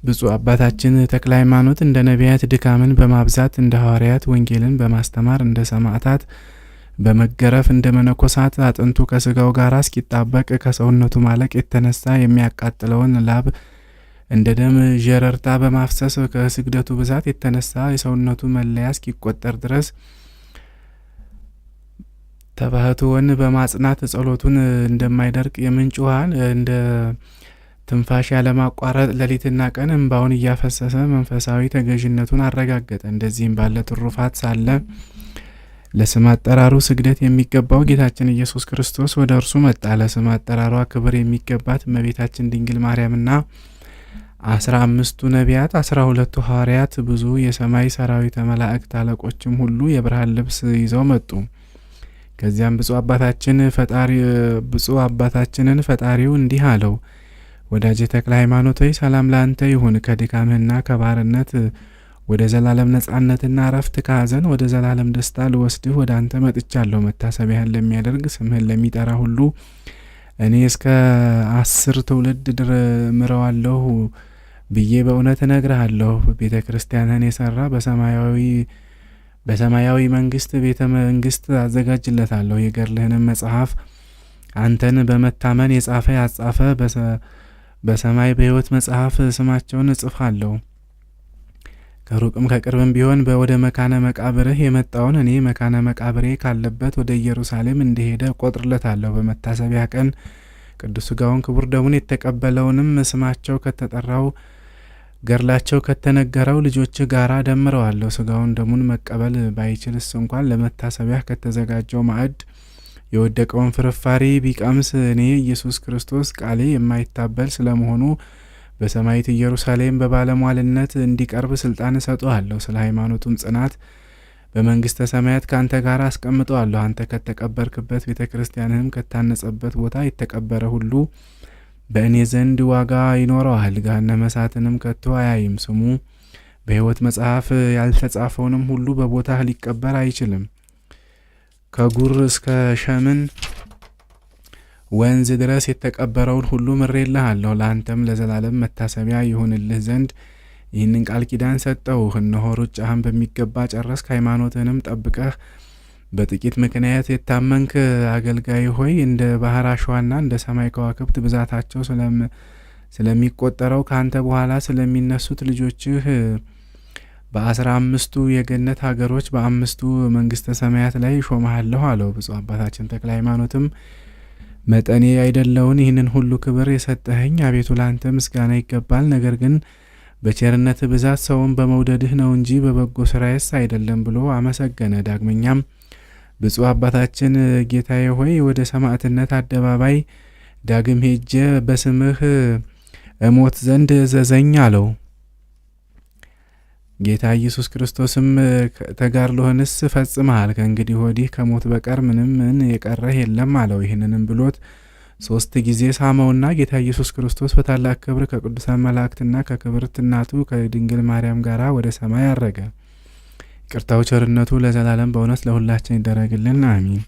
ብፁዕ አባታችን ተክለ ሃይማኖት እንደ ነቢያት ድካምን በማብዛት እንደ ሐዋርያት ወንጌልን በማስተማር እንደ ሰማዕታት በመገረፍ እንደ መነኮሳት አጥንቱ ከስጋው ጋር እስኪጣበቅ ከሰውነቱ ማለቅ የተነሳ የሚያቃጥለውን ላብ እንደ ደም ዠረርታ በማፍሰስ ከስግደቱ ብዛት የተነሳ የሰውነቱ መለያ እስኪቆጠር ድረስ ተባህቶውን በማጽናት ጸሎቱን እንደማይደርቅ የምንጭ ውሃን እንደ ትንፋሽ ያለማቋረጥ ሌሊትና ቀን እንባውን እያፈሰሰ መንፈሳዊ ተገዥነቱን አረጋገጠ። እንደዚህም ባለ ትሩፋት ሳለ ለስም አጠራሩ ስግደት የሚገባው ጌታችን ኢየሱስ ክርስቶስ ወደ እርሱ መጣ። ለስም አጠራሯ ክብር የሚገባት እመቤታችን ድንግል ማርያምና 15ቱ ነቢያት፣ 12ቱ ሐዋርያት፣ ብዙ የሰማይ ሰራዊተ መላእክት አለቆችም ሁሉ የብርሃን ልብስ ይዘው መጡ። ከዚያም ብፁዕ አባታችንን ፈጣሪው እንዲህ አለው። ወዳጄ ተክለ ሃይማኖት ሆይ ሰላም ለአንተ ይሁን። ከድካምህና ከባርነት ወደ ዘላለም ነጻነትና እረፍት ከሐዘን ወደ ዘላለም ደስታ ልወስድህ ወደ አንተ መጥቻለሁ። መታሰቢያህን ለሚያደርግ ስምህን ለሚጠራ ሁሉ እኔ እስከ 10 ትውልድ ምረዋለሁ ብዬ በእውነት እነግርሃለሁ። ቤተ ክርስቲያንህን የሰራ በሰማያዊ መንግስት ቤተ መንግስት አዘጋጅለታለሁ። የገድልህንም መጽሐፍ አንተን በመታመን የጻፈ ያጻፈ በሰማይ በሕይወት መጽሐፍ ስማቸውን እጽፋለሁ። ከሩቅም ከቅርብም ቢሆን ወደ መካነ መቃብርህ የመጣውን እኔ መካነ መቃብሬ ካለበት ወደ ኢየሩሳሌም እንደሄደ ቆጥርለታለሁ። በመታሰቢያ ቀን ቅዱስ ሥጋውን ክቡር ደሙን የተቀበለውንም ስማቸው ከተጠራው ገድላቸው ከተነገረው ልጆችህ ጋር ደምረዋለሁ። ሥጋውን ደሙን መቀበል ባይችልስ እንኳን ለመታሰቢያ ከተዘጋጀው ማዕድ የወደቀውን ፍርፋሪ ቢቀምስ እኔ ኢየሱስ ክርስቶስ ቃሌ የማይታበል ስለመሆኑ በሰማይት ኢየሩሳሌም በባለሟልነት እንዲቀርብ ስልጣን እሰጠዋለሁ። ስለ ሃይማኖቱም ጽናት በመንግስተ ሰማያት ከአንተ ጋር አስቀምጠዋለሁ። አንተ ከተቀበርክበት ቤተ ክርስቲያንህም ከታነጸበት ቦታ የተቀበረ ሁሉ በእኔ ዘንድ ዋጋ ይኖረዋል። ገሃነመ እሳትንም ከቶ አያይም። ስሙ በሕይወት መጽሐፍ ያልተጻፈውንም ሁሉ በቦታህ ሊቀበር አይችልም። ከጉር እስከ ሸምን ወንዝ ድረስ የተቀበረውን ሁሉ ምሬልሃለሁ። ለአንተም ለዘላለም መታሰቢያ ይሁንልህ ዘንድ ይህንን ቃል ኪዳን ሰጠውህ። እነሆ ሩጫህን በሚገባ ጨረስክ፣ ሃይማኖትህንም ጠብቀህ በጥቂት ምክንያት የታመንክ አገልጋይ ሆይ እንደ ባህር አሸዋና እንደ ሰማይ ከዋክብት ብዛታቸው ስለሚቆጠረው ከአንተ በኋላ ስለሚነሱት ልጆችህ በ15ቱ የገነት ሀገሮች በ5ቱ መንግስተ ሰማያት ላይ ሾመሃለሁ አለው። ብፁዕ አባታችን ተክለ ሃይማኖትም መጠኔ አይደለውን ይህንን ሁሉ ክብር የሰጠኸኝ አቤቱ ላንተ ምስጋና ይገባል። ነገር ግን በቸርነት ብዛት ሰውን በመውደድህ ነው እንጂ በበጎ ስራዬስ አይደለም ብሎ አመሰገነ። ዳግመኛም ብፁዕ አባታችን ጌታዬ ሆይ ወደ ሰማዕትነት አደባባይ ዳግም ሄጄ በስምህ እሞት ዘንድ እዘዘኝ አለው። ጌታ ኢየሱስ ክርስቶስም ተጋድሎህንስ ፈጽመሃል፣ ከእንግዲህ ወዲህ ከሞት በቀር ምንም የቀረህ የለም አለው። ይህንንም ብሎት 3 ጊዜ ሳመውና ጌታ ኢየሱስ ክርስቶስ በታላቅ ክብር ከቅዱሳን መላእክትና ከክብርት እናቱ ከድንግል ማርያም ጋር ወደ ሰማይ አረገ። ይቅርታው ቸርነቱ ለዘላለም በእውነት ለሁላችን ይደረግልን፣ አሚን።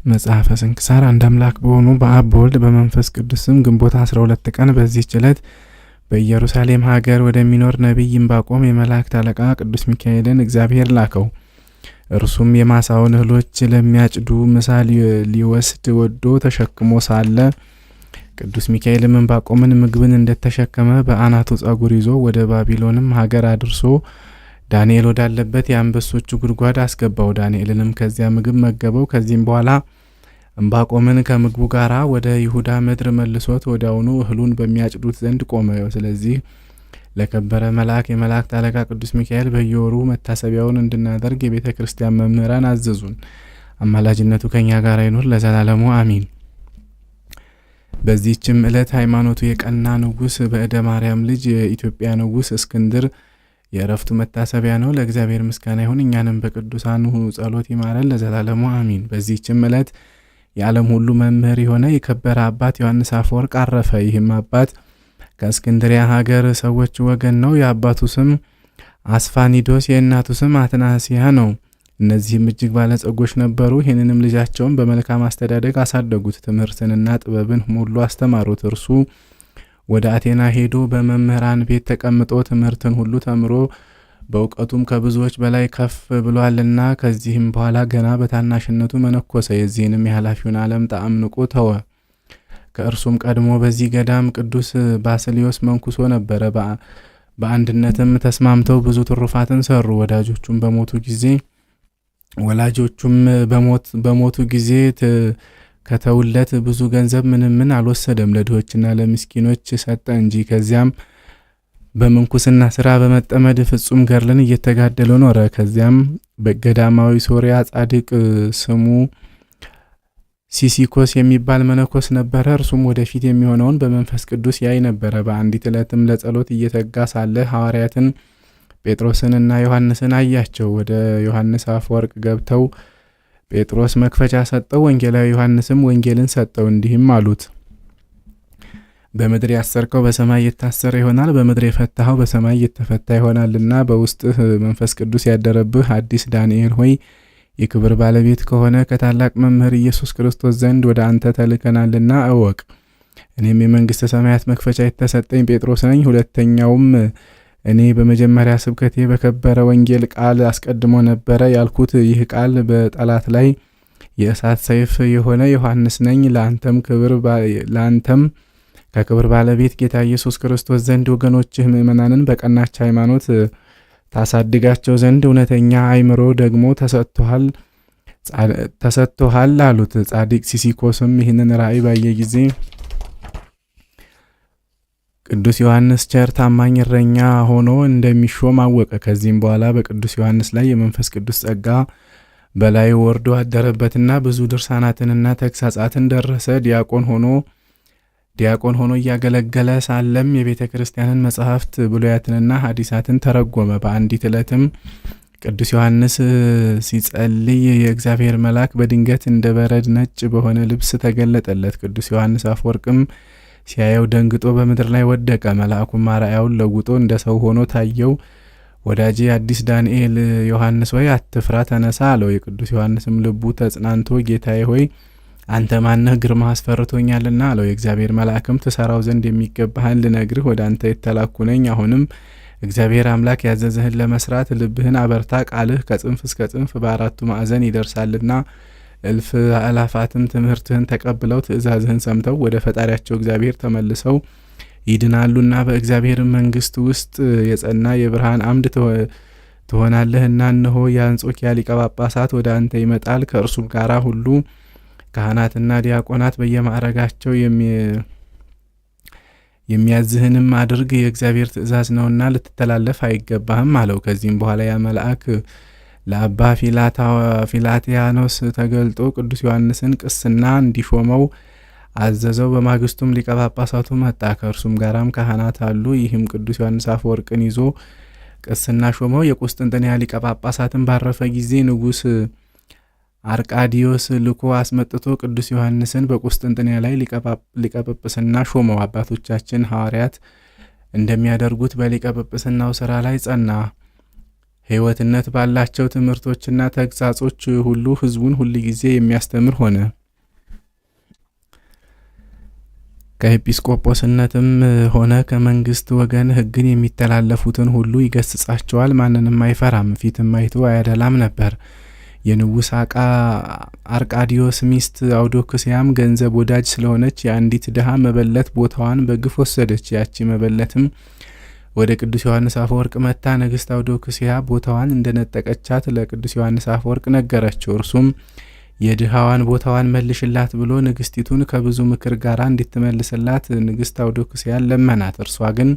መጽሐፈ ስንክሳር። አንድ አምላክ በሆኑ በአብ በወልድ በመንፈስ ቅዱስም ግንቦት 12 ቀን በዚህች ዕለት በኢየሩሳሌም ሀገር ወደሚኖር ነቢይ ዕንባቆም የመላእክት አለቃ ቅዱስ ሚካኤልን እግዚአብሔር ላከው። እርሱም የማሳውን እህሎች ለሚያጭዱ ምሳ ሊወስድ ወዶ ተሸክሞ ሳለ ቅዱስ ሚካኤልም ዕንባቆምን ምግብን እንደተሸከመ በአናቱ ጸጉር ይዞ ወደ ባቢሎንም ሀገር አድርሶ ዳንኤል ወዳለበት የአንበሶቹ ጉድጓድ አስገባው። ዳንኤልንም ከዚያ ምግብ መገበው። ከዚህም በኋላ ዕንባቆምን ከምግቡ ጋራ ወደ ይሁዳ ምድር መልሶት ወዲያውኑ እህሉን በሚያጭዱት ዘንድ ቆመ። ስለዚህ ለከበረ መልአክ የመላእክት አለቃ ቅዱስ ሚካኤል በየወሩ መታሰቢያውን እንድናደርግ የቤተ ክርስቲያን መምህራን አዘዙን። አማላጅነቱ ከኛ ጋር ይኑር ለዘላለሙ አሚን። በዚህችም ዕለት ሃይማኖቱ የቀና ንጉሥ በእደ ማርያም ልጅ የኢትዮጵያ ንጉሥ እስክንድር የእረፍቱ መታሰቢያ ነው። ለእግዚአብሔር ምስጋና ይሁን፣ እኛንም በቅዱሳኑ ጸሎት ይማረን ለዘላለሙ አሚን። በዚህችም ዕለት የዓለም ሁሉ መምህር የሆነ የከበረ አባት ዮሐንስ አፈወርቅ አረፈ። ይህም አባት ከእስክንድሪያ ሀገር ሰዎች ወገን ነው። የአባቱ ስም አስፋኒዶስ የእናቱ ስም አትናሲያ ነው። እነዚህም እጅግ ባለጸጎች ነበሩ። ይህንንም ልጃቸውን በመልካም አስተዳደግ አሳደጉት፣ ትምህርትንና ጥበብን ሁሉ አስተማሩት። እርሱ ወደ አቴና ሄዶ በመምህራን ቤት ተቀምጦ ትምህርትን ሁሉ ተምሮ በእውቀቱም ከብዙዎች በላይ ከፍ ብሏልና ከዚህም በኋላ ገና በታናሽነቱ መነኮሰ። የዚህንም የኃላፊውን ዓለም ጣዕም ንቆ ተወ። ከእርሱም ቀድሞ በዚህ ገዳም ቅዱስ ባስልዮስ መንኩሶ ነበረ። በአንድነትም ተስማምተው ብዙ ትሩፋትን ሰሩ። ወላጆቹም በሞቱ ጊዜ ከተውለት ብዙ ገንዘብ ምንም አልወሰደም፣ ለድሆችና ለምስኪኖች ሰጠ እንጂ። ከዚያም በምንኩስና ስራ በመጠመድ ፍጹም ገድልን እየተጋደለ ኖረ። ከዚያም በገዳማዊ ሶሪያ ጻድቅ ስሙ ሲሲኮስ የሚባል መነኮስ ነበረ። እርሱም ወደፊት የሚሆነውን በመንፈስ ቅዱስ ያይ ነበረ። በአንዲት ዕለትም ለጸሎት እየተጋ ሳለ ሐዋርያትን ጴጥሮስንና ዮሐንስን አያቸው። ወደ ዮሐንስ አፈወርቅ ገብተው ጴጥሮስ መክፈቻ ሰጠው፣ ወንጌላዊ ዮሐንስም ወንጌልን ሰጠው። እንዲህም አሉት፣ በምድር ያሰርከው በሰማይ የታሰረ ይሆናል፣ በምድር የፈታኸው በሰማይ የተፈታ ይሆናልና በውስጥህ መንፈስ ቅዱስ ያደረብህ አዲስ ዳንኤል ሆይ የክብር ባለቤት ከሆነ ከታላቅ መምህር ኢየሱስ ክርስቶስ ዘንድ ወደ አንተ ተልከናልና እወቅ። እኔም የመንግሥተ ሰማያት መክፈቻ የተሰጠኝ ጴጥሮስ ነኝ። ሁለተኛውም እኔ በመጀመሪያ ስብከቴ በከበረ ወንጌል ቃል አስቀድሞ ነበረ ያልኩት ይህ ቃል በጠላት ላይ የእሳት ሰይፍ የሆነ ዮሐንስ ነኝ። ለአንተም ከክብር ባለቤት ጌታ ኢየሱስ ክርስቶስ ዘንድ ወገኖችህ ምእመናንን በቀናች ሃይማኖት ታሳድጋቸው ዘንድ እውነተኛ አእምሮ ደግሞ ተሰጥቶሃል አሉት። ጻድቅ ሲሲኮስም ይህንን ራእይ ባየ ጊዜ ቅዱስ ዮሐንስ ቸር ታማኝ እረኛ ሆኖ እንደሚሾም አወቀ። ከዚህም በኋላ በቅዱስ ዮሐንስ ላይ የመንፈስ ቅዱስ ጸጋ በላይ ወርዶ አደረበትና ብዙ ድርሳናትንና ተግሳጻትን ደረሰ። ዲያቆን ሆኖ እያገለገለ ሳለም የቤተ ክርስቲያንን መጻሕፍት ብሉያትንና ሐዲሳትን ተረጎመ። በአንዲት ዕለትም ቅዱስ ዮሐንስ ሲጸልይ የእግዚአብሔር መልአክ በድንገት እንደ በረድ ነጭ በሆነ ልብስ ተገለጠለት። ቅዱስ ዮሐንስ አፈወርቅም ሲያየው ደንግጦ በምድር ላይ ወደቀ። መልአኩም አርአያውን ለውጦ እንደ ሰው ሆኖ ታየው። ወዳጄ አዲስ ዳንኤል ዮሐንስ ሆይ አትፍራ፣ ተነሳ አለው። የቅዱስ ዮሐንስም ልቡ ተጽናንቶ ጌታዬ ሆይ አንተ ማነህ? ግርማ አስፈርቶኛልና አለው። የእግዚአብሔር መልአክም ትሰራው ዘንድ የሚገባህን ልነግርህ ወደ አንተ የተላኩ ነኝ። አሁንም እግዚአብሔር አምላክ ያዘዘህን ለመስራት ልብህን አበርታ። ቃልህ ከጽንፍ እስከ ጽንፍ በአራቱ ማዕዘን ይደርሳልና እልፍ አእላፋትም ትምህርትህን ተቀብለው ትእዛዝህን ሰምተው ወደ ፈጣሪያቸው እግዚአብሔር ተመልሰው ይድናሉና በእግዚአብሔር መንግስት ውስጥ የጸና የብርሃን አምድ ትሆናለህና እነሆ የአንጾኪያ ሊቀ ጳጳሳት ወደ አንተ ይመጣል። ከእርሱም ጋራ ሁሉ ካህናትና ዲያቆናት በየማዕረጋቸው የሚያዝህንም አድርግ፣ የእግዚአብሔር ትእዛዝ ነውና ልትተላለፍ አይገባህም አለው። ከዚህም በኋላ ያ መልአክ ለአባ ፊላቲያኖስ ተገልጦ ቅዱስ ዮሐንስን ቅስና እንዲሾመው አዘዘው። በማግስቱም ሊቀ ጳጳሳቱ መጣ፣ ከእርሱም ጋራም ካህናት አሉ። ይህም ቅዱስ ዮሐንስ አፈወርቅን ይዞ ቅስና ሾመው። የቁስጥንጥንያ ሊቀ ጳጳሳትን ባረፈ ጊዜ ንጉሥ አርቃዲዮስ ልኮ አስመጥቶ ቅዱስ ዮሐንስን በቁስጥንጥንያ ላይ ሊቀ ጵጵስና ሾመው። አባቶቻችን ሐዋርያት እንደሚያደርጉት በሊቀ ጵጵስናው ስራ ላይ ጸና። ሕይወትነት ባላቸው ትምህርቶችና ተግሳጾች ሁሉ ሕዝቡን ሁል ጊዜ የሚያስተምር ሆነ። ከኤጲስቆጶስነትም ሆነ ከመንግስት ወገን ሕግን የሚተላለፉትን ሁሉ ይገስጻቸዋል። ማንንም አይፈራም፣ ፊትም አይቶ አያደላም ነበር። የንጉሥ አርቃዲዮስ ሚስት አውዶክስያም ገንዘብ ወዳጅ ስለሆነች የአንዲት ድሃ መበለት ቦታዋን በግፍ ወሰደች። ያቺ መበለትም ወደ ቅዱስ ዮሐንስ አፈወርቅ መጥታ ንግሥት አውዶክስያ ቦታዋን እንደነጠቀቻት ለቅዱስ ዮሐንስ አፈወርቅ ነገረችው። እርሱም የድሃዋን ቦታዋን መልሽላት ብሎ ንግስቲቱን ከብዙ ምክር ጋር እንድትመልስላት ንግሥት አውዶክስያን ለመናት። እርሷ ግን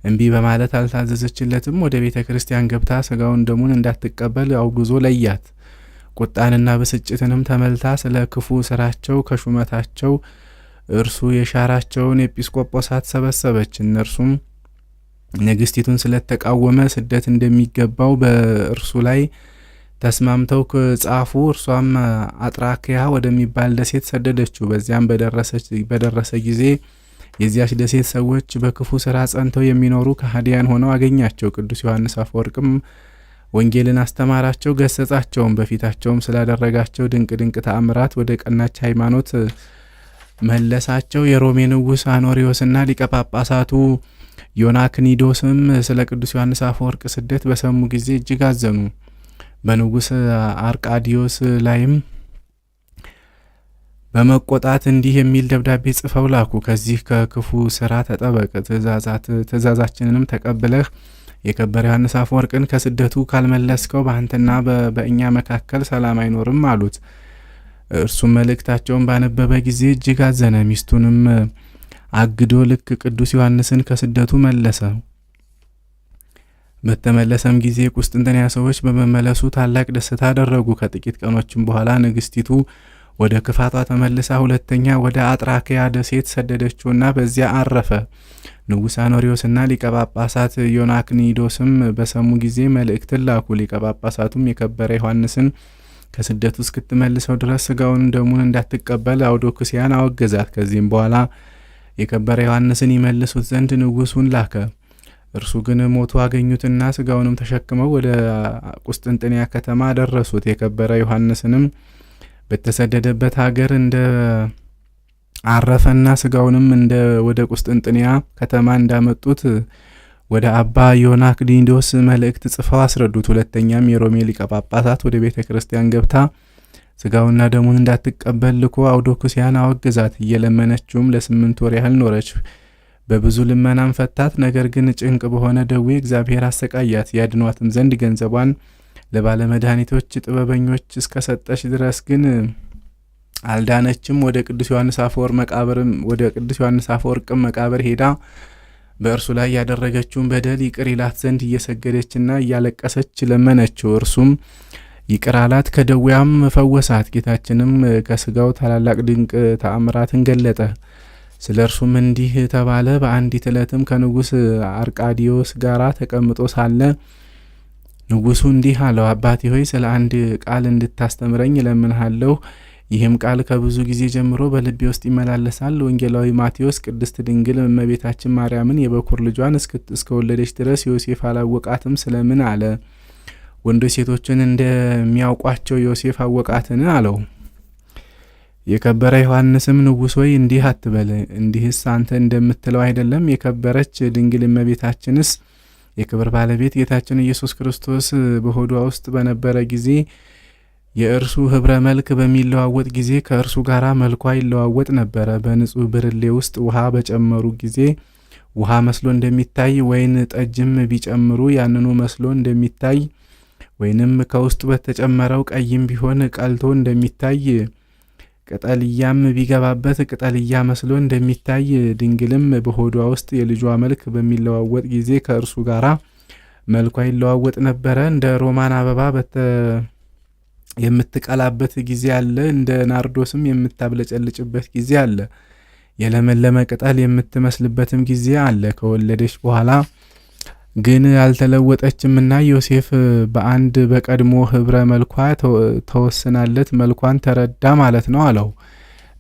እምቢ በማለት አልታዘዘችለትም። ወደ ቤተ ክርስቲያን ገብታ ስጋውን ደሙን እንዳትቀበል አውግዞ ለያት። ቁጣንና ብስጭትንም ተመልታ ስለ ክፉ ስራቸው ከሹመታቸው እርሱ የሻራቸውን ኤጲስቆጶሳት ሰበሰበች። እነርሱም ንግስቲቱን ስለተቃወመ ስደት እንደሚገባው በእርሱ ላይ ተስማምተው ጻፉ። እርሷም አጥራኪያ ወደሚባል ደሴት ሰደደችው። በዚያም በደረሰ ጊዜ የዚያች ደሴት ሰዎች በክፉ ስራ ጸንተው የሚኖሩ ከሃዲያን ሆነው አገኛቸው። ቅዱስ ዮሐንስ አፈወርቅም ወንጌልን አስተማራቸው፣ ገሰጻቸውም። በፊታቸውም ስላደረጋቸው ድንቅ ድንቅ ተአምራት ወደ ቀናች ሃይማኖት መለሳቸው። የሮሜ ንጉሥ አኖሪዎስና ሊቀ ጳጳሳቱ ዮናክኒዶስም ስለ ቅዱስ ዮሐንስ አፈወርቅ ስደት በሰሙ ጊዜ እጅግ አዘኑ። በንጉሥ አርቃዲዮስ ላይም በመቆጣት እንዲህ የሚል ደብዳቤ ጽፈው ላኩ። ከዚህ ከክፉ ስራ ተጠበቅ፣ ትእዛዛችንንም ተቀብለህ የከበረ ዮሐንስ አፈወርቅን ከስደቱ ካልመለስከው በአንተና በእኛ መካከል ሰላም አይኖርም አሉት። እርሱም መልእክታቸውን ባነበበ ጊዜ እጅግ አዘነ። ሚስቱንም አግዶ ልክ ቅዱስ ዮሐንስን ከስደቱ መለሰ። በተመለሰም ጊዜ ቁስጥንጥንያ ሰዎች በመመለሱ ታላቅ ደስታ አደረጉ። ከጥቂት ቀኖችም በኋላ ንግስቲቱ ወደ ክፋቷ ተመልሳ ሁለተኛ ወደ አጥራኪያ ደሴት ሰደደችውና በዚያ አረፈ። ንጉሥ አኖሪዎስና ሊቀ ጳጳሳት ዮናክኒዶስም በሰሙ ጊዜ መልእክትን ላኩ። ሊቀ ጳጳሳቱም የከበረ ዮሐንስን ከስደቱ እስክትመልሰው ድረስ ስጋውን ደሙን እንዳትቀበል አውዶክስያን አወገዛት። ከዚህም በኋላ የከበረ ዮሐንስን ይመልሱት ዘንድ ንጉሱን ላከ። እርሱ ግን ሞቶ አገኙትና ስጋውንም ተሸክመው ወደ ቁስጥንጥንያ ከተማ ደረሱት። የከበረ ዮሐንስንም በተሰደደበት ሀገር እንደ አረፈና ስጋውንም ወደ ቁስጥንጥንያ ከተማ እንዳመጡት ወደ አባ ዮናክኒዶስ መልእክት ጽፈው አስረዱት። ሁለተኛም የሮሜ ሊቀ ጳጳሳት ወደ ቤተ ክርስቲያን ገብታ ስጋውና ደሙን እንዳትቀበል ልኮ አውዶክስያን አወገዛት። እየለመነችውም ለ8 ወር ያህል ኖረች። በብዙ ልመናም ፈታት። ነገር ግን ጭንቅ በሆነ ደዌ እግዚአብሔር አሰቃያት። ያድኗትም ዘንድ ገንዘቧን ለባለመድኃኒቶች ጥበበኞች እስከሰጠች ድረስ ግን አልዳነችም። ወደ ቅዱስ ዮሐንስ አፈወርቅም መቃብር ሄዳ በእርሱ ላይ ያደረገችውን በደል ይቅር ይላት ዘንድ እየሰገደችና እያለቀሰች ለመነችው። እርሱም ይቅር አላት፣ ከደዌያም ፈወሳት። ጌታችንም ከስጋው ታላላቅ ድንቅ ተአምራትን ገለጠ። ስለ እርሱም እንዲህ ተባለ። በአንዲት ዕለትም ከንጉሥ አርቃዲዮስ ጋራ ተቀምጦ ሳለ ንጉሡ እንዲህ አለው፣ አባቴ ሆይ ስለ አንድ ቃል እንድታስተምረኝ እለምንሃለሁ። ይህም ቃል ከብዙ ጊዜ ጀምሮ በልቤ ውስጥ ይመላለሳል። ወንጌላዊ ማቴዎስ ቅድስት ድንግል እመቤታችን ማርያምን የበኩር ልጇን እስከወለደች ድረስ ዮሴፍ አላወቃትም ስለምን አለ? ወንዶች ሴቶችን እንደሚያውቋቸው ዮሴፍ አወቃትን አለው። የከበረ ዮሐንስም ንጉሥ ሆይ እንዲህ አትበል፣ እንዲህስ አንተ እንደምትለው አይደለም። የከበረች ድንግል እመቤታችንስ የክብር ባለቤት ጌታችን ኢየሱስ ክርስቶስ በሆዷ ውስጥ በነበረ ጊዜ የእርሱ ህብረ መልክ በሚለዋወጥ ጊዜ ከእርሱ ጋር መልኳ ይለዋወጥ ነበረ። በንጹሕ ብርሌ ውስጥ ውሃ በጨመሩ ጊዜ ውሃ መስሎ እንደሚታይ፣ ወይን ጠጅም ቢጨምሩ ያንኑ መስሎ እንደሚታይ፣ ወይንም ከውስጡ በተጨመረው ቀይም ቢሆን ቀልቶ እንደሚታይ፣ ቅጠልያም ቢገባበት ቅጠልያ መስሎ እንደሚታይ፣ ድንግልም በሆዷ ውስጥ የልጇ መልክ በሚለዋወጥ ጊዜ ከእርሱ ጋራ መልኳ ይለዋወጥ ነበረ። እንደ ሮማን አበባ የምትቀላበት ጊዜ አለ፣ እንደ ናርዶስም የምታብለጨልጭበት ጊዜ አለ። የለመለመ ቅጠል የምትመስልበትም ጊዜ አለ። ከወለደች በኋላ ግን አልተለወጠችምና ዮሴፍ በአንድ በቀድሞ ህብረ መልኳ ተወስናለት መልኳን ተረዳ ማለት ነው አለው።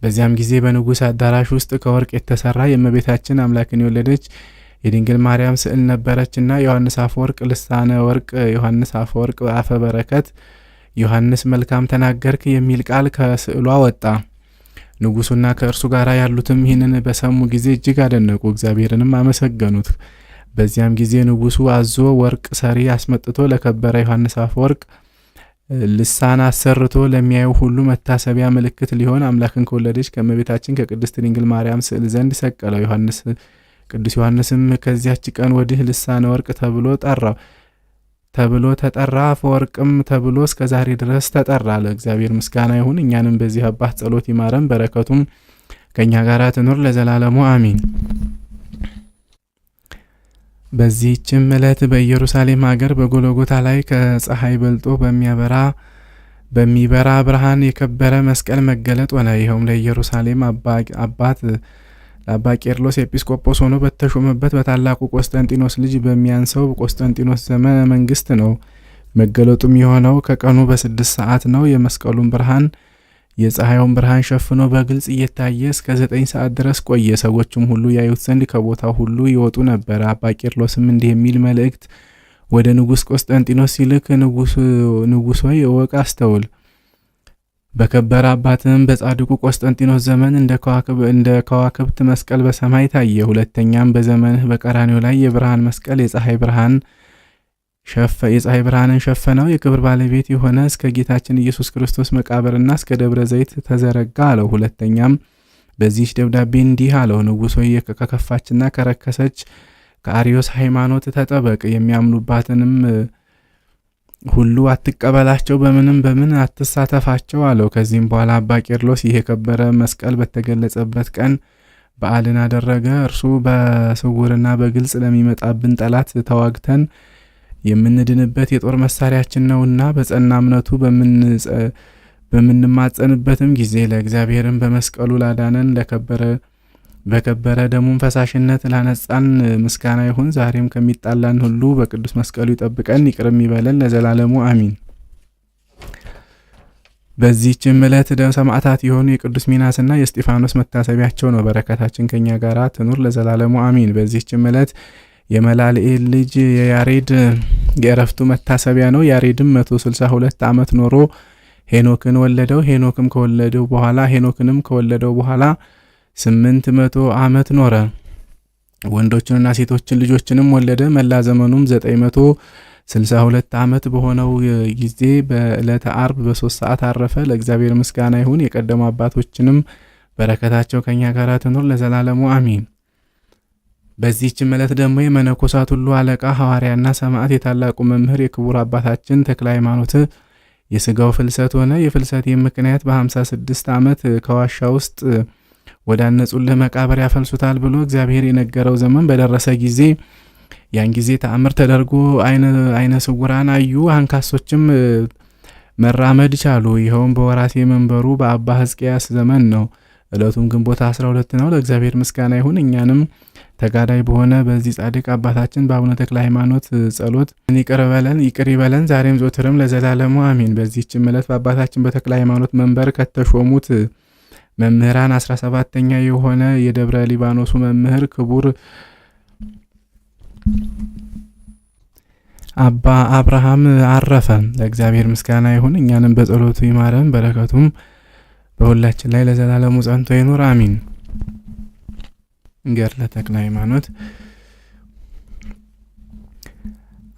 በዚያም ጊዜ በንጉሥ አዳራሽ ውስጥ ከወርቅ የተሰራ የእመቤታችን አምላክን የወለደች የድንግል ማርያም ስዕል ነበረችና ዮሐንስ አፈወርቅ ልሳነ ወርቅ፣ ዮሐንስ አፈወርቅ አፈ በረከት፣ ዮሐንስ መልካም ተናገርክ የሚል ቃል ከስዕሏ ወጣ። ንጉሱና ከእርሱ ጋር ያሉትም ይህንን በሰሙ ጊዜ እጅግ አደነቁ፣ እግዚአብሔርንም አመሰገኑት። በዚያም ጊዜ ንጉሱ አዞ ወርቅ ሰሪ አስመጥቶ ለከበረ ዮሐንስ አፈወርቅ ልሳን አሰርቶ ለሚያዩ ሁሉ መታሰቢያ ምልክት ሊሆን አምላክን ከወለደች ከእመቤታችን ከቅድስት ድንግል ማርያም ስዕል ዘንድ ሰቀለው። ቅዱስ ዮሐንስም ከዚያች ቀን ወዲህ ልሳነ ወርቅ ተብሎ ተጠራ። አፈወርቅም ተብሎ እስከ ዛሬ ድረስ ተጠራ። ለእግዚአብሔር ምስጋና ይሁን። እኛንም በዚህ አባት ጸሎት ይማረን፣ በረከቱም ከእኛ ጋር ትኑር ለዘላለሙ አሚን። በዚህችም ዕለት በኢየሩሳሌም ሀገር በጎልጎታ ላይ ከፀሐይ በልጦ በሚበራ ብርሃን የከበረ መስቀል መገለጥ ሆነ። ይኸውም ለኢየሩሳሌም አባት ለአባ ቄርሎስ ኤጲስቆጶስ ሆኖ በተሾመበት በታላቁ ቆስጠንጢኖስ ልጅ በሚያንሰው ቆስጠንጢኖስ ዘመነ መንግስት ነው። መገለጡም የሆነው ከቀኑ በ6 ሰዓት ነው። የመስቀሉን ብርሃን የፀሐዩን ብርሃን ሸፍኖ በግልጽ እየታየ እስከ 9 ሰዓት ድረስ ቆየ። ሰዎችም ሁሉ ያዩት ዘንድ ከቦታው ሁሉ ይወጡ ነበር። አባ ቄርሎስም እንዲህ የሚል መልእክት ወደ ንጉሥ ቆስጠንጢኖስ ሲልክ፣ ንጉሥ ሆይ እወቅ፣ አስተውል። በከበረ አባትም በጻድቁ ቆስጠንጢኖስ ዘመን እንደ ከዋክብት መስቀል በሰማይ ታየ። ሁለተኛም በዘመንህ በቀራንዮ ላይ የብርሃን መስቀል የፀሐይ ብርሃንን ሸፈነው። የክብር ባለቤት የሆነ እስከ ጌታችን ኢየሱስ ክርስቶስ መቃብርና እስከ ደብረ ዘይት ተዘረጋ አለው። ሁለተኛም በዚህች ደብዳቤ እንዲህ አለው፣ ንጉሥ ሆይ ከከፋችና ከረከሰች ከአርዮስ ሃይማኖት ተጠበቅ። የሚያምኑባትንም ሁሉ አትቀበላቸው፣ በምን አትሳተፋቸው አለው። ከዚህም በኋላ አባ ቄርሎስ ይህ የከበረ መስቀል በተገለጸበት ቀን በዓልን አደረገ። እርሱ በስውርና በግልጽ ለሚመጣብን ጠላት ተዋግተን የምንድንበት የጦር መሳሪያችን ነውና በጸና እምነቱ በምንማጸንበትም ጊዜ ለእግዚአብሔርን በመስቀሉ ላዳነን በከበረ ደሙን ፈሳሽነት ላነጻን ምስጋና ይሁን። ዛሬም ከሚጣላን ሁሉ በቅዱስ መስቀሉ ይጠብቀን ይቅርም ይበለን ለዘላለሙ አሚን። በዚህችም ዕለት ሰማዕታት የሆኑ የቅዱስ ሚናስና የእስጢፋኖስ መታሰቢያቸው ነው። በረከታችን ከኛ ጋር ትኑር ለዘላለሙ አሚን። በዚህችም ዕለት የመላልኤል ልጅ የያሬድ የእረፍቱ መታሰቢያ ነው። ያሬድም 162 ዓመት ኖሮ ሄኖክንም ከወለደው በኋላ 800 ዓመት ኖረ። ወንዶችንና ሴቶችን ልጆችንም ወለደ። መላ ዘመኑም 962 ዓመት በሆነው ጊዜ በዕለተ አርብ በ3 ሰዓት አረፈ። ለእግዚአብሔር ምስጋና ይሁን። የቀደሙ አባቶችንም በረከታቸው ከኛ ጋር ትኑር ለዘላለሙ አሚን። በዚህችም ዕለት ደግሞ የመነኮሳት ሁሉ አለቃ ሐዋርያና ሰማዕት የታላቁ መምህር የክቡር አባታችን ተክለ ሃይማኖት የሥጋው ፍልሰት ሆነ። የፍልሰቴም ምክንያት በ56 ዓመት ከዋሻ ውስጥ ወዳነጹልህ መቃብር ያፈልሱታል ብሎ እግዚአብሔር የነገረው ዘመን በደረሰ ጊዜ ያን ጊዜ ተአምር ተደርጎ አይነ ስውራን አዩ፣ አንካሶችም መራመድ ቻሉ። ይኸውም በወራሴ መንበሩ በአባ ሕዝቅያስ ዘመን ነው። ዕለቱም ግንቦት 12 ነው። ለእግዚአብሔር ምስጋና ይሁን። እኛንም ተጋዳይ በሆነ በዚህ ጻድቅ አባታችን በአቡነ ተክለ ሃይማኖት ጸሎት ይቅር ይበለን ዛሬም ዘወትርም ለዘላለሙ አሚን። በዚህችም ዕለት በአባታችን በተክለ ሃይማኖት መንበር ከተሾሙት መምህራን 17ኛ የሆነ የደብረ ሊባኖሱ መምህር ክቡር አባ አብርሃም አረፈ። ለእግዚአብሔር ምስጋና ይሁን። እኛንም በጸሎቱ ይማረን፣ በረከቱም በሁላችን ላይ ለዘላለሙ ጸንቶ ይኑር አሚን። ገድለ ተክለ ሃይማኖት።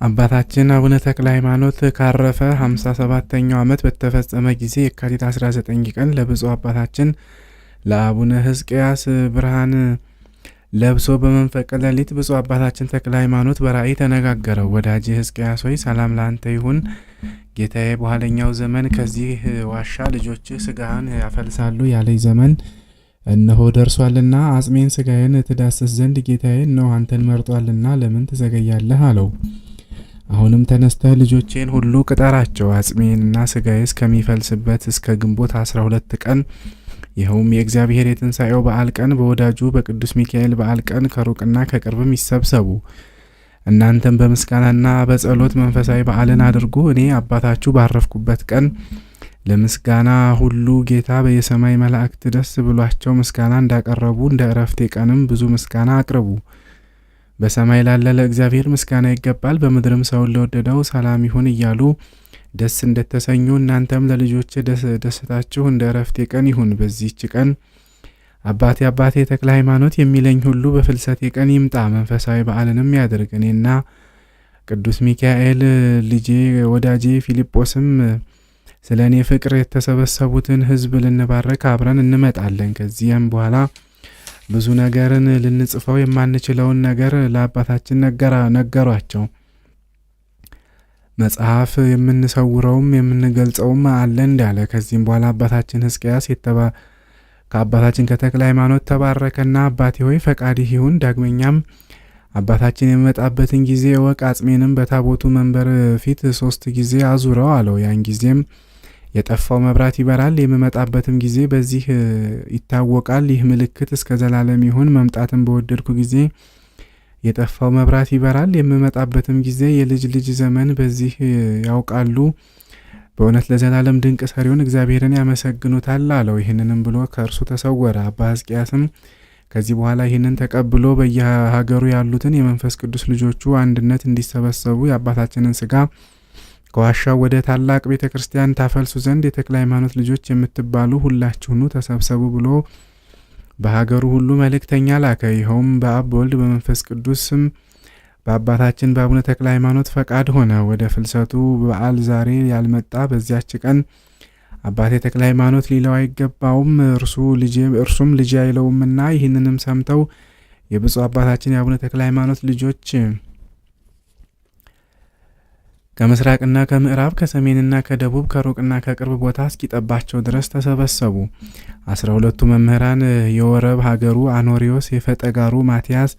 አባታችን አቡነ ተክለ ሃይማኖት ካረፈ 57ኛው ዓመት በተፈጸመ ጊዜ የካቲት 19 ቀን ለብፁዕ አባታችን ለአቡነ ሕዝቅያስ ለብሶ በመንፈቀ ሌሊት ብፁዕ አባታችን ተክለ ሃይማኖት በራእይ ተነጋገረው። ወዳጄ ሕዝቅያስ ሆይ ሰላም ላንተ ይሁን። ጌታዬ በኋለኛው ዘመን ከዚህ ዋሻ ልጆችህ ስጋህን ያፈልሳሉ ያለኝ ዘመን እነሆ ደርሷልና አጽሜን ስጋዬን ትዳስስ ዘንድ ጌታዬ እነሆ አንተን መርጧልና ለምን ትዘገያለህ አለው። አሁንም ተነስተህ ልጆቼን ሁሉ ቅጠራቸው፣ አጽሜንና ስጋዬ እስከሚፈልስበት እስከ ግንቦት 12 ቀን ይኸውም የእግዚአብሔር የትንሣኤው በዓል ቀን በወዳጁ በቅዱስ ሚካኤል በዓል ቀን ከሩቅና ከቅርብም ይሰብሰቡ። እናንተም በምስጋናና በጸሎት መንፈሳዊ በዓልን አድርጉ። እኔ አባታችሁ ባረፍኩበት ቀን ለምስጋና ሁሉ ጌታ በየሰማይ መላእክት ደስ ብሏቸው ምስጋና እንዳቀረቡ እንደ ዕረፍቴ ቀንም ብዙ ምስጋና አቅርቡ። በሰማይ ላለ ለእግዚአብሔር ምስጋና ይገባል፣ በምድርም ሰውን ለወደደው ሰላም ይሁን እያሉ ደስ እንደተሰኙ እናንተም ለልጆች ደስታችሁ እንደ ዕረፍቴ ቀን ይሁን። በዚህች ቀን አባቴ ተክለ ሃይማኖት የሚለኝ ሁሉ በፍልሰቴ ቀን ይምጣ፣ መንፈሳዊ በዓልንም ያድርግ። እኔና ቅዱስ ሚካኤል ልጄ ወዳጄ ፊልጶስም ስለ እኔ ፍቅር የተሰበሰቡትን ሕዝብ ልንባረክ አብረን እንመጣለን። ከዚያም በኋላ ብዙ ነገርን ልንጽፈው የማንችለውን ነገር ለአባታችን ነገሯቸው። መጽሐፍ የምንሰውረውም የምንገልጸውም አለ እንዳለ። ከዚህም በኋላ አባታችን ሕዝቅያስ ከአባታችን ከተክለ ሃይማኖት ተባረከና አባቴ ሆይ ፈቃድህ ይሁን። ዳግመኛም አባታችን የሚመጣበትን ጊዜ እወቅ፣ አጽሜንም በታቦቱ መንበር ፊት 3 ጊዜ አዙረው አለው። ያን ጊዜም የጠፋው መብራት ይበራል፣ የምመጣበትም ጊዜ በዚህ ይታወቃል። ይህ ምልክት እስከ ዘላለም ይሁን። መምጣትን በወደድኩ ጊዜ የጠፋው መብራት ይበራል፣ የምመጣበትም ጊዜ የልጅ ልጅ ዘመን በዚህ ያውቃሉ። በእውነት ለዘላለም ድንቅ ሰሪውን እግዚአብሔርን ያመሰግኑታል አለው። ይህንንም ብሎ ከእርሱ ተሰወረ። አባ ሕዝቅያስም ከዚህ በኋላ ይህንን ተቀብሎ በየሀገሩ ያሉትን የመንፈስ ቅዱስ ልጆቹ አንድነት እንዲሰበሰቡ የአባታችንን ስጋ ከዋሻው ወደ ታላቅ ቤተ ክርስቲያን ታፈልሱ ዘንድ የተክለ ሃይማኖት ልጆች የምትባሉ ሁላችሁኑ ተሰብሰቡ ብሎ በሀገሩ ሁሉ መልእክተኛ ላከ። ይኸውም በአብ በወልድ በመንፈስ ቅዱስ ስም በአባታችን በአቡነ ተክለ ሃይማኖት ፈቃድ ሆነ። ወደ ፍልሰቱ በዓል ዛሬ ያልመጣ በዚያች ቀን አባቴ ተክለ ሃይማኖት ሊለው አይገባውም፣ እርሱም ልጅ አይለውምና። ይህንንም ሰምተው የብፁዕ አባታችን የአቡነ ተክለ ሃይማኖት ልጆች ከምስራቅና ከምዕራብ ከሰሜንና ከደቡብ ከሩቅና ከቅርብ ቦታ እስኪጠባቸው ድረስ ተሰበሰቡ። 12ቱ መምህራን የወረብ ሀገሩ አኖሪዎስ፣ የፈጠጋሩ ማቲያስ፣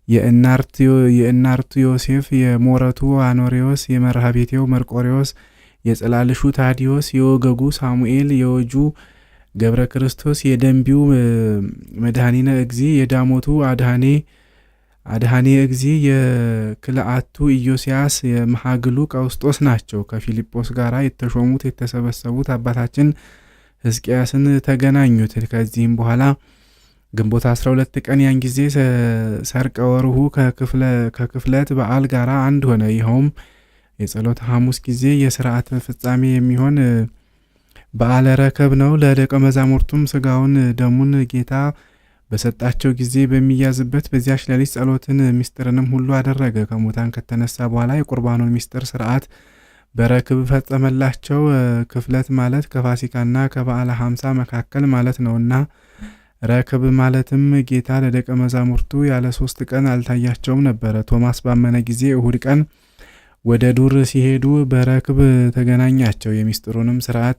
የእናርቱ ዮሴፍ፣ የሞረቱ አኖሪዎስ፣ የመርሃቤቴው መርቆሪዎስ፣ የጽላልሹ ታዲዮስ፣ የወገጉ ሳሙኤል፣ የወጁ ገብረ ክርስቶስ፣ የደንቢው መድኃኒነ እግዚ፣ የዳሞቱ አድሃኔ እግዚ፣ የክልአቱ ኢዮስያስ፣ የመሃግሉ ቀውስጦስ ናቸው። ከፊልጶስ ጋር የተሰበሰቡት አባታችን ሕዝቅያስን ተገናኙት። ከዚህም በኋላ ግንቦት 12 ቀን ያን ጊዜ ሰርቀ ወርሁ ከክፍለት በዓል ጋር አንድ ሆነ። ይኸውም የጸሎተ ሐሙስ ጊዜ የስርዓተ ፍጻሜ የሚሆን በዓለ ረከብ ነው። ለደቀ መዛሙርቱም ስጋውን ደሙን ጌታ በሰጣቸው ጊዜ በሚያዝበት በዚያች ሌሊት ጸሎትን ምስጢርንም ሁሉ አደረገ። ከሙታን ከተነሳ በኋላ የቁርባኑን ምስጢር ስርዓት በረክብ ፈጸመላቸው። ክፍለት ማለት ከፋሲካና ከበዓለ ሐምሳ መካከል ማለት ነውና ረክብ ማለትም ጌታ ለደቀ መዛሙርቱ ያለ 3 ቀን አልታያቸውም ነበረ። ቶማስ ባመነ ጊዜ እሁድ ቀን ወደ ዱር ሲሄዱ በረክብ ተገናኛቸው። የሚስጥሩንም ስርዓት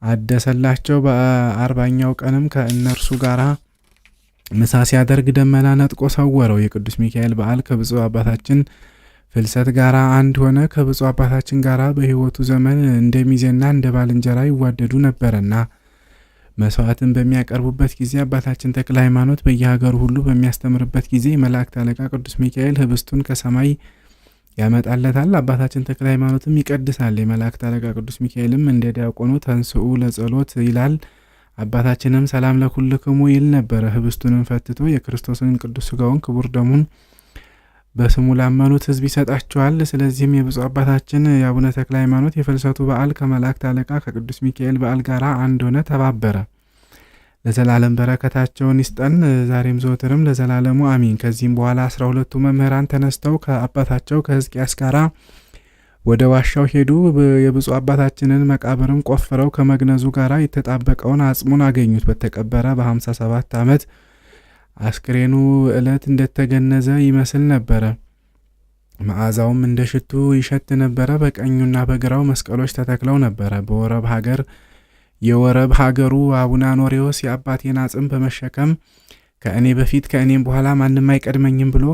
አደሰላቸው። በ40ኛው ቀንም ከእነርሱ ጋር ምሳ ሲያደርግ ደመና ነጥቆ ሰወረው። የቅዱስ ሚካኤል በዓል ከብፁዕ አባታችን ፍልሰት ጋር አንድ ሆነ። ከብፁዕ አባታችን ጋር በሕይወቱ ዘመን እንደ ሚዜና እንደ ባልንጀራ ይዋደዱ ነበረና መስዋዕትን በሚያቀርቡበት ጊዜ አባታችን ተክለ ሃይማኖት በየሀገሩ ሁሉ በሚያስተምርበት ጊዜ የመላእክት አለቃ ቅዱስ ሚካኤል ህብስቱን ከሰማይ ያመጣለታል። አባታችን ተክለ ሃይማኖትም ይቀድሳል። የመላእክት አለቃ ቅዱስ ሚካኤልም እንደ ዲያቆኑ ተንስኡ ለጸሎት ይላል። አባታችንም ሰላም ለኩልክሙ ይል ነበረ። ህብስቱንም ፈትቶ የክርስቶስን ቅዱስ ሥጋውን ክቡር ደሙን በስሙ ላመኑት ሕዝብ ይሰጣቸዋል። ስለዚህም የብፁዕ አባታችን የአቡነ ተክለ ሃይማኖት የፍልሰቱ በዓል ከመላእክት አለቃ ከቅዱስ ሚካኤል በዓል ጋር አንድ ሆነ፣ ተባበረ። ለዘላለም በረከታቸውን ይስጠን ዛሬም ዘወትርም ለዘላለሙ አሚን። ከዚህም በኋላ 12ቱ መምህራን ተነስተው ከአባታቸው ከሕዝቅያስ ጋር ወደ ዋሻው ሄዱ። የብፁዕ አባታችንን መቃብርም ቆፍረው ከመግነዙ ጋር የተጣበቀውን አጽሙን አገኙት። በተቀበረ በ57 ዓመት አስክሬኑ ዕለት እንደተገነዘ ይመስል ነበረ። መዓዛውም እንደ ሽቱ ይሸት ነበረ። በቀኙና በግራው መስቀሎች ተተክለው ነበረ። የወረብ ሀገሩ አቡነ አኖሬዎስ የአባቴን አጽም በመሸከም ከእኔ በፊት ከእኔም በኋላ ማንም አይቀድመኝም ብሎ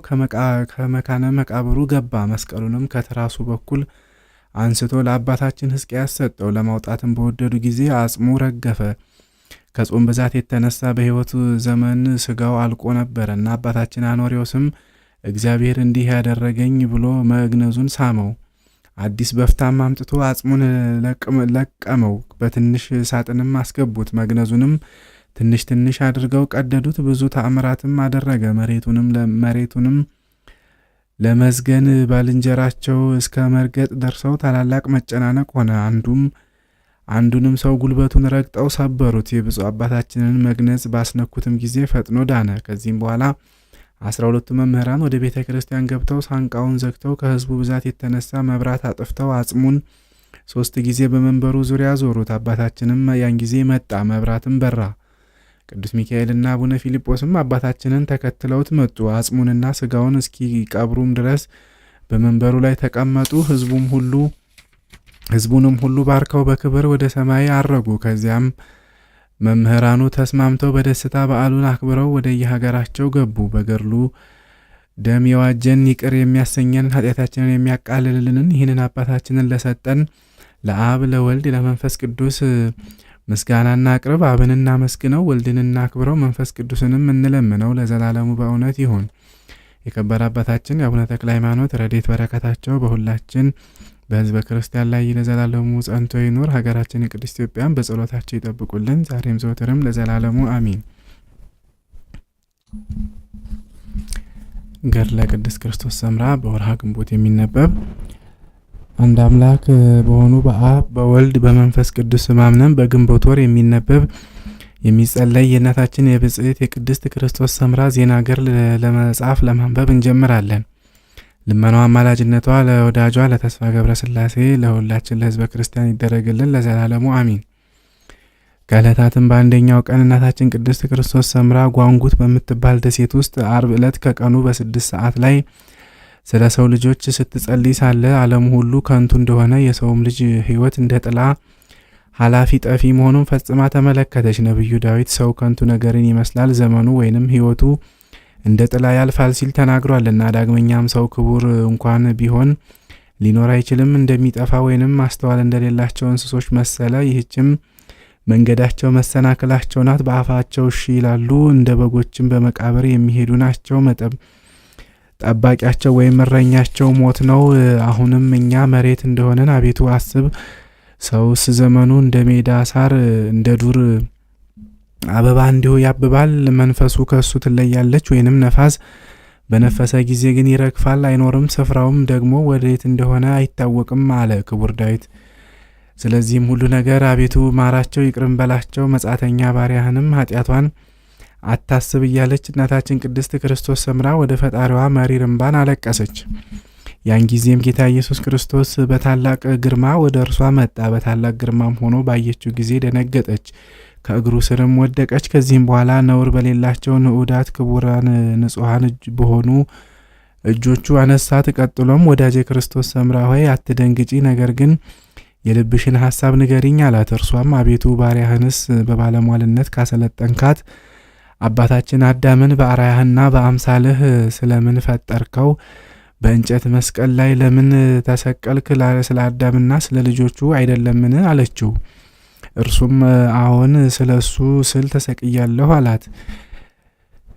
ከመካነ መቃብሩ ገባ። መስቀሉንም ከትራሱ በኩል አንስቶ ለአባታችን ሕዝቅያስ ሰጠው። ለማውጣትም በወደዱ ጊዜ አጽሙ ረገፈ። ከጾም ብዛት የተነሳ በሕይወቱ ዘመን ስጋው አልቆ ነበረ እና አባታችን አኖሬዎስም እግዚአብሔር እንዲህ ያደረገኝ ብሎ መግነዙን ሳመው። አዲስ በፍታም አምጥቶ አጽሙን ለቀመው። በትንሽ ሳጥንም አስገቡት። መግነዙንም ትንሽ ትንሽ አድርገው ቀደዱት። ብዙ ተአምራትም አደረገ። መሬቱንም ለመዝገን ባልንጀራቸው እስከ መርገጥ ደርሰው ታላላቅ መጨናነቅ ሆነ። አንዱንም ሰው ጉልበቱን ረግጠው ሰበሩት። የብፁዕ አባታችንን መግነዝ ባስነኩትም ጊዜ ፈጥኖ ዳነ። ከዚህም በኋላ 12ቱ መምህራን ወደ ቤተ ክርስቲያን ገብተው ሳንቃውን ዘግተው ከሕዝቡ ብዛት የተነሳ መብራት አጥፍተው አጽሙን 3 ጊዜ በመንበሩ ዙሪያ ዞሩት። አባታችንም ያን ጊዜ መጣ፣ መብራትም በራ። ቅዱስ ሚካኤልና አቡነ ፊልጶስም አባታችንን ተከትለውት መጡ። አጽሙንና ስጋውን እስኪቀብሩም ድረስ በመንበሩ ላይ ተቀመጡ። ሕዝቡንም ሁሉ ባርከው በክብር ወደ ሰማይ አረጉ። ከዚያም መምህራኑ ተስማምተው በደስታ በዓሉን አክብረው ወደ የሀገራቸው ገቡ። በገድሉ ደም የዋጀን ይቅር የሚያሰኘን ኃጢአታችንን የሚያቃልልልን ይህንን አባታችንን ለሰጠን ለአብ ለወልድ ለመንፈስ ቅዱስ ምስጋናና አቅርብ። አብን እናመስግነው፣ ወልድን እናክብረው፣ መንፈስ ቅዱስንም እንለምነው ለዘላለሙ በእውነት ይሁን። የከበረ አባታችን የአቡነ ተክለ ሃይማኖት ረድኤት በረከታቸው በሁላችን በሕዝበ ክርስቲያን ላይ ለዘላለሙ ጸንቶ ይኑር። ሀገራችን የቅድስት ኢትዮጵያን በጸሎታቸው ይጠብቁልን ዛሬም ዘወትርም ለዘላለሙ አሚን። ገድለ ቅድስት ክርስቶስ ሰምራ በወርሃ ግንቦት የሚነበብ አንድ አምላክ በሆኑ በአብ በወልድ በመንፈስ ቅዱስ ማምነን በግንቦት ወር የሚነበብ የሚጸለይ የእናታችን የብጽዕት የቅድስት ክርስቶስ ሰምራ ዜና ገድል ለመጻፍ ለማንበብ እንጀምራለን። ልመናዋ አማላጅነቷ ለወዳጇ ለተስፋ ገብረ ሥላሴ ለሁላችን ለሕዝበ ክርስቲያን ይደረግልን ለዘላለሙ አሚን። ከዕለታትም በአንደኛው ቀን እናታችን ቅድስት ክርስቶስ ሰምራ ጓንጉት በምትባል ደሴት ውስጥ አርብ ዕለት ከቀኑ በ6 ሰዓት ላይ ስለ ሰው ልጆች ስትጸልይ ሳለ ዓለሙ ሁሉ ከንቱ እንደሆነ የሰውም ልጅ ሕይወት እንደ ጥላ ኃላፊ ጠፊ መሆኑን ፈጽማ ተመለከተች። ነቢዩ ዳዊት ሰው ከንቱ ነገርን ይመስላል፣ ዘመኑ ወይንም ሕይወቱ እንደ ጥላ ያልፋል ሲል ተናግሯልና። ዳግመኛም ሰው ክቡር እንኳን ቢሆን ሊኖር አይችልም፣ እንደሚጠፋ ወይንም ማስተዋል እንደሌላቸው እንስሶች መሰለ። ይህችም መንገዳቸው መሰናክላቸው ናት። በአፋቸው እሺ ይላሉ፣ እንደ በጎችም በመቃብር የሚሄዱ ናቸው። ጠባቂያቸው ወይም እረኛቸው ሞት ነው። አሁንም እኛ መሬት እንደሆነን አቤቱ አስብ። ሰውስ ዘመኑ እንደ ሜዳ ሳር እንደ ዱር አበባ እንዲሁ ያብባል። መንፈሱ ከእሱ ትለያለች፣ ወይንም ነፋስ በነፈሰ ጊዜ ግን ይረግፋል፣ አይኖርም። ስፍራውም ደግሞ ወዴት እንደሆነ አይታወቅም አለ ክቡር ዳዊት። ስለዚህም ሁሉ ነገር አቤቱ ማራቸው፣ ይቅርም በላቸው፣ መጻተኛ ባሪያህንም ኃጢአቷን አታስብ እያለች እናታችን ቅድስት ክርስቶስ ሰምራ ወደ ፈጣሪዋ መሪር እንባን አለቀሰች። ያን ጊዜም ጌታ ኢየሱስ ክርስቶስ በታላቅ ግርማ ወደ እርሷ መጣ። በታላቅ ግርማም ሆኖ ባየችው ጊዜ ደነገጠች፣ ከእግሩ ስርም ወደቀች። ከዚህም በኋላ ነውር በሌላቸው ንዑዳት ክቡራን ንጹሐን በሆኑ እጆቹ አነሳት። ቀጥሎም ወዳጄ ክርስቶስ ሰምራ ሆይ አትደንግጪ፣ ነገር ግን የልብሽን ሐሳብ ንገሪኝ አላት። እርሷም አቤቱ ባሪያህንስ በባለሟልነት ካሰለጠንካት አባታችን አዳምን በአርአያህና በአምሳልህ ስለምን ፈጠርከው? በእንጨት መስቀል ላይ ለምን ተሰቀልክ? ስለ አዳምና ስለ ልጆቹ አይደለምን አለችው። እርሱም አዎን ስለ እሱ ስል ተሰቅያለሁ አላት።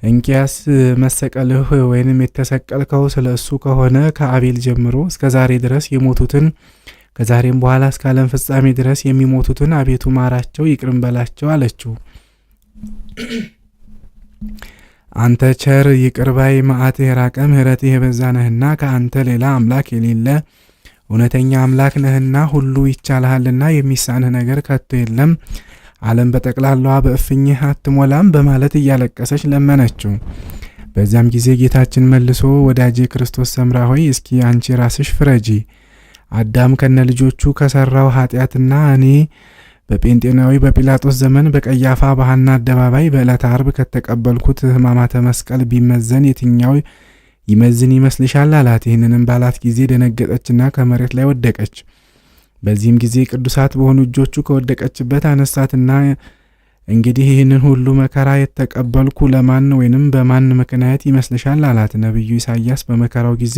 እንኪያስ መሰቀልህ ወይንም የተሰቀልከው ስለ እሱ ከሆነ ከአቤል ጀምሮ እስከ ዛሬ ድረስ የሞቱትን ከዛሬም በኋላ እስከ ዓለም ፍጻሜ ድረስ የሚሞቱትን አቤቱ ማራቸው፣ ይቅርም በላቸው አለችው። አንተ ቸር ይቅር ባይ መዓትህ የራቀ ምሕረትህ የበዛ ነህና ከአንተ ሌላ አምላክ የሌለ እውነተኛ አምላክ ነህና ሁሉ ይቻልሃልና የሚሳንህ ነገር ከቶ የለም። ዓለም በጠቅላላዋ በእፍኝህ አትሞላም በማለት እያለቀሰች ለመነችው። በዚያም ጊዜ ጌታችን መልሶ ወዳጄ ክርስቶስ ሰምራ ሆይ እስኪ አንቺ ራስሽ ፍረጂ። አዳም ከነ ልጆቹ ከሰራው ኃጢአትና እኔ በጴንጤናዊ በጲላጦስ ዘመን በቀያፋ በሐና አደባባይ በዕለተ ዓርብ ከተቀበልኩት ሕማማተ መስቀል ቢመዘን የትኛው ይመዝን ይመስልሻል አላት። ይህንንም ባላት ጊዜ ደነገጠችና ከመሬት ላይ ወደቀች። በዚህም ጊዜ ቅዱሳት በሆኑ እጆቹ ከወደቀችበት አነሳትና እንግዲህ ይህንን ሁሉ መከራ የተቀበልኩ ለማን ወይንም በማን ምክንያት ይመስልሻል አላት። ነቢዩ ኢሳይያስ በመከራው ጊዜ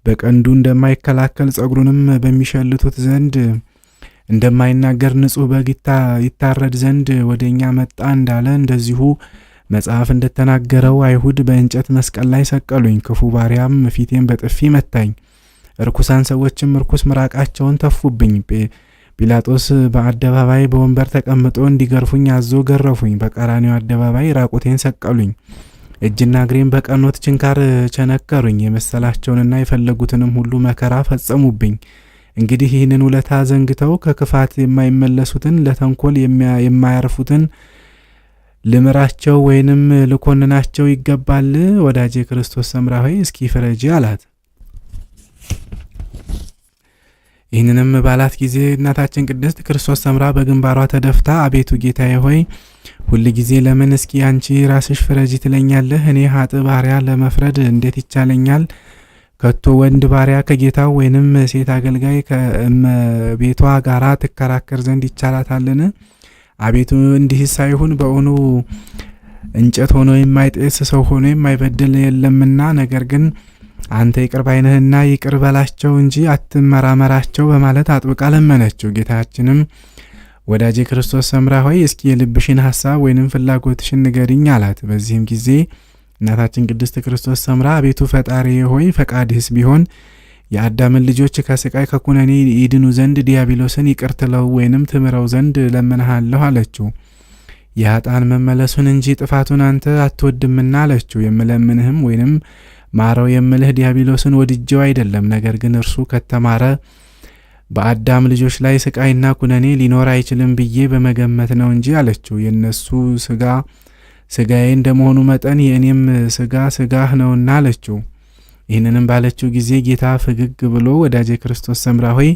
በቀንዱ እንደማይከላከል ጸጉሩንም በሚሸልቱት ዘንድ እንደማይናገር ንጹሕ በግ ይታረድ ዘንድ ወደኛ መጣ እንዳለ እንደዚሁ መጽሐፍ እንደተናገረው አይሁድ በእንጨት መስቀል ላይ ሰቀሉኝ። ክፉ ባሪያም ፊቴን በጥፊ መታኝ። እርኩሳን ሰዎችም እርኩስ ምራቃቸውን ተፉብኝ። ጲላጦስ በአደባባይ በወንበር ተቀምጦ እንዲገርፉኝ አዞ ገረፉኝ። በቀራንዮ አደባባይ ራቁቴን ሰቀሉኝ። እጅና እግሬን በቀኖት ችንካር ቸነከሩኝ። የመሰላቸውንና የፈለጉትንም ሁሉ መከራ ፈጸሙብኝ። እንግዲህ ይህንን ውለታ ዘንግተው ከክፋት የማይመለሱትን ለተንኮል የማያርፉትን ልምራቸው ወይንም ልኮንናቸው ይገባል። ወዳጄ ክርስቶስ ሰምራ ሆይ እስኪ ፍረጂ አላት። ይህንንም ባላት ጊዜ እናታችን ቅድስት ክርስቶስ ሰምራ በግንባሯ ተደፍታ አቤቱ ጌታዬ ሆይ ሁል ጊዜ ለምን እስኪ አንቺ ራስሽ ፍረጂ ትለኛለህ? እኔ ሀጥ ባሪያ ለመፍረድ እንዴት ይቻለኛል? ከቶ ወንድ ባሪያ ከጌታው ወይንም ሴት አገልጋይ ከእመቤቷ ጋራ ትከራከር ዘንድ ይቻላታልን? አቤቱ እንዲህ ሳይሆን በእውኑ እንጨት ሆኖ የማይጤስ ሰው ሆኖ የማይበድል የለምና፣ ነገር ግን አንተ ይቅር ባይነህና ይቅር በላቸው እንጂ አትመራመራቸው በማለት አጥብቃ ለመነችው። ጌታችንም ወዳጄ ክርስቶስ ሰምራ ሆይ እስኪ የልብሽን ሐሳብ ወይንም ፍላጎትሽን ንገሪኝ አላት። በዚህም ጊዜ እናታችን ቅድስት ክርስቶስ ሰምራ አቤቱ ፈጣሪ ሆይ ፈቃድህስ ቢሆን የአዳምን ልጆች ከስቃይ ከኩነኔ ይድኑ ዘንድ ዲያብሎስን ይቅር ትለው ወይንም ትምረው ዘንድ ለምንሃለሁ አለችው። የኃጥአን መመለሱን እንጂ ጥፋቱን አንተ አትወድምና አለችው። የምለምንህም ወይንም ማረው የምልህ ዲያብሎስን ወድጀው አይደለም፣ ነገር ግን እርሱ ከተማረ በአዳም ልጆች ላይ ስቃይና ኩነኔ ሊኖር አይችልም ብዬ በመገመት ነው እንጂ አለችው። የነሱ ስጋዬ እንደመሆኑ መጠን የእኔም ስጋ ስጋህ ነውና አለችው። ይህንንም ባለችው ጊዜ ጌታ ፈገግ ብሎ ወዳጄ ክርስቶስ ሰምራ ሆይ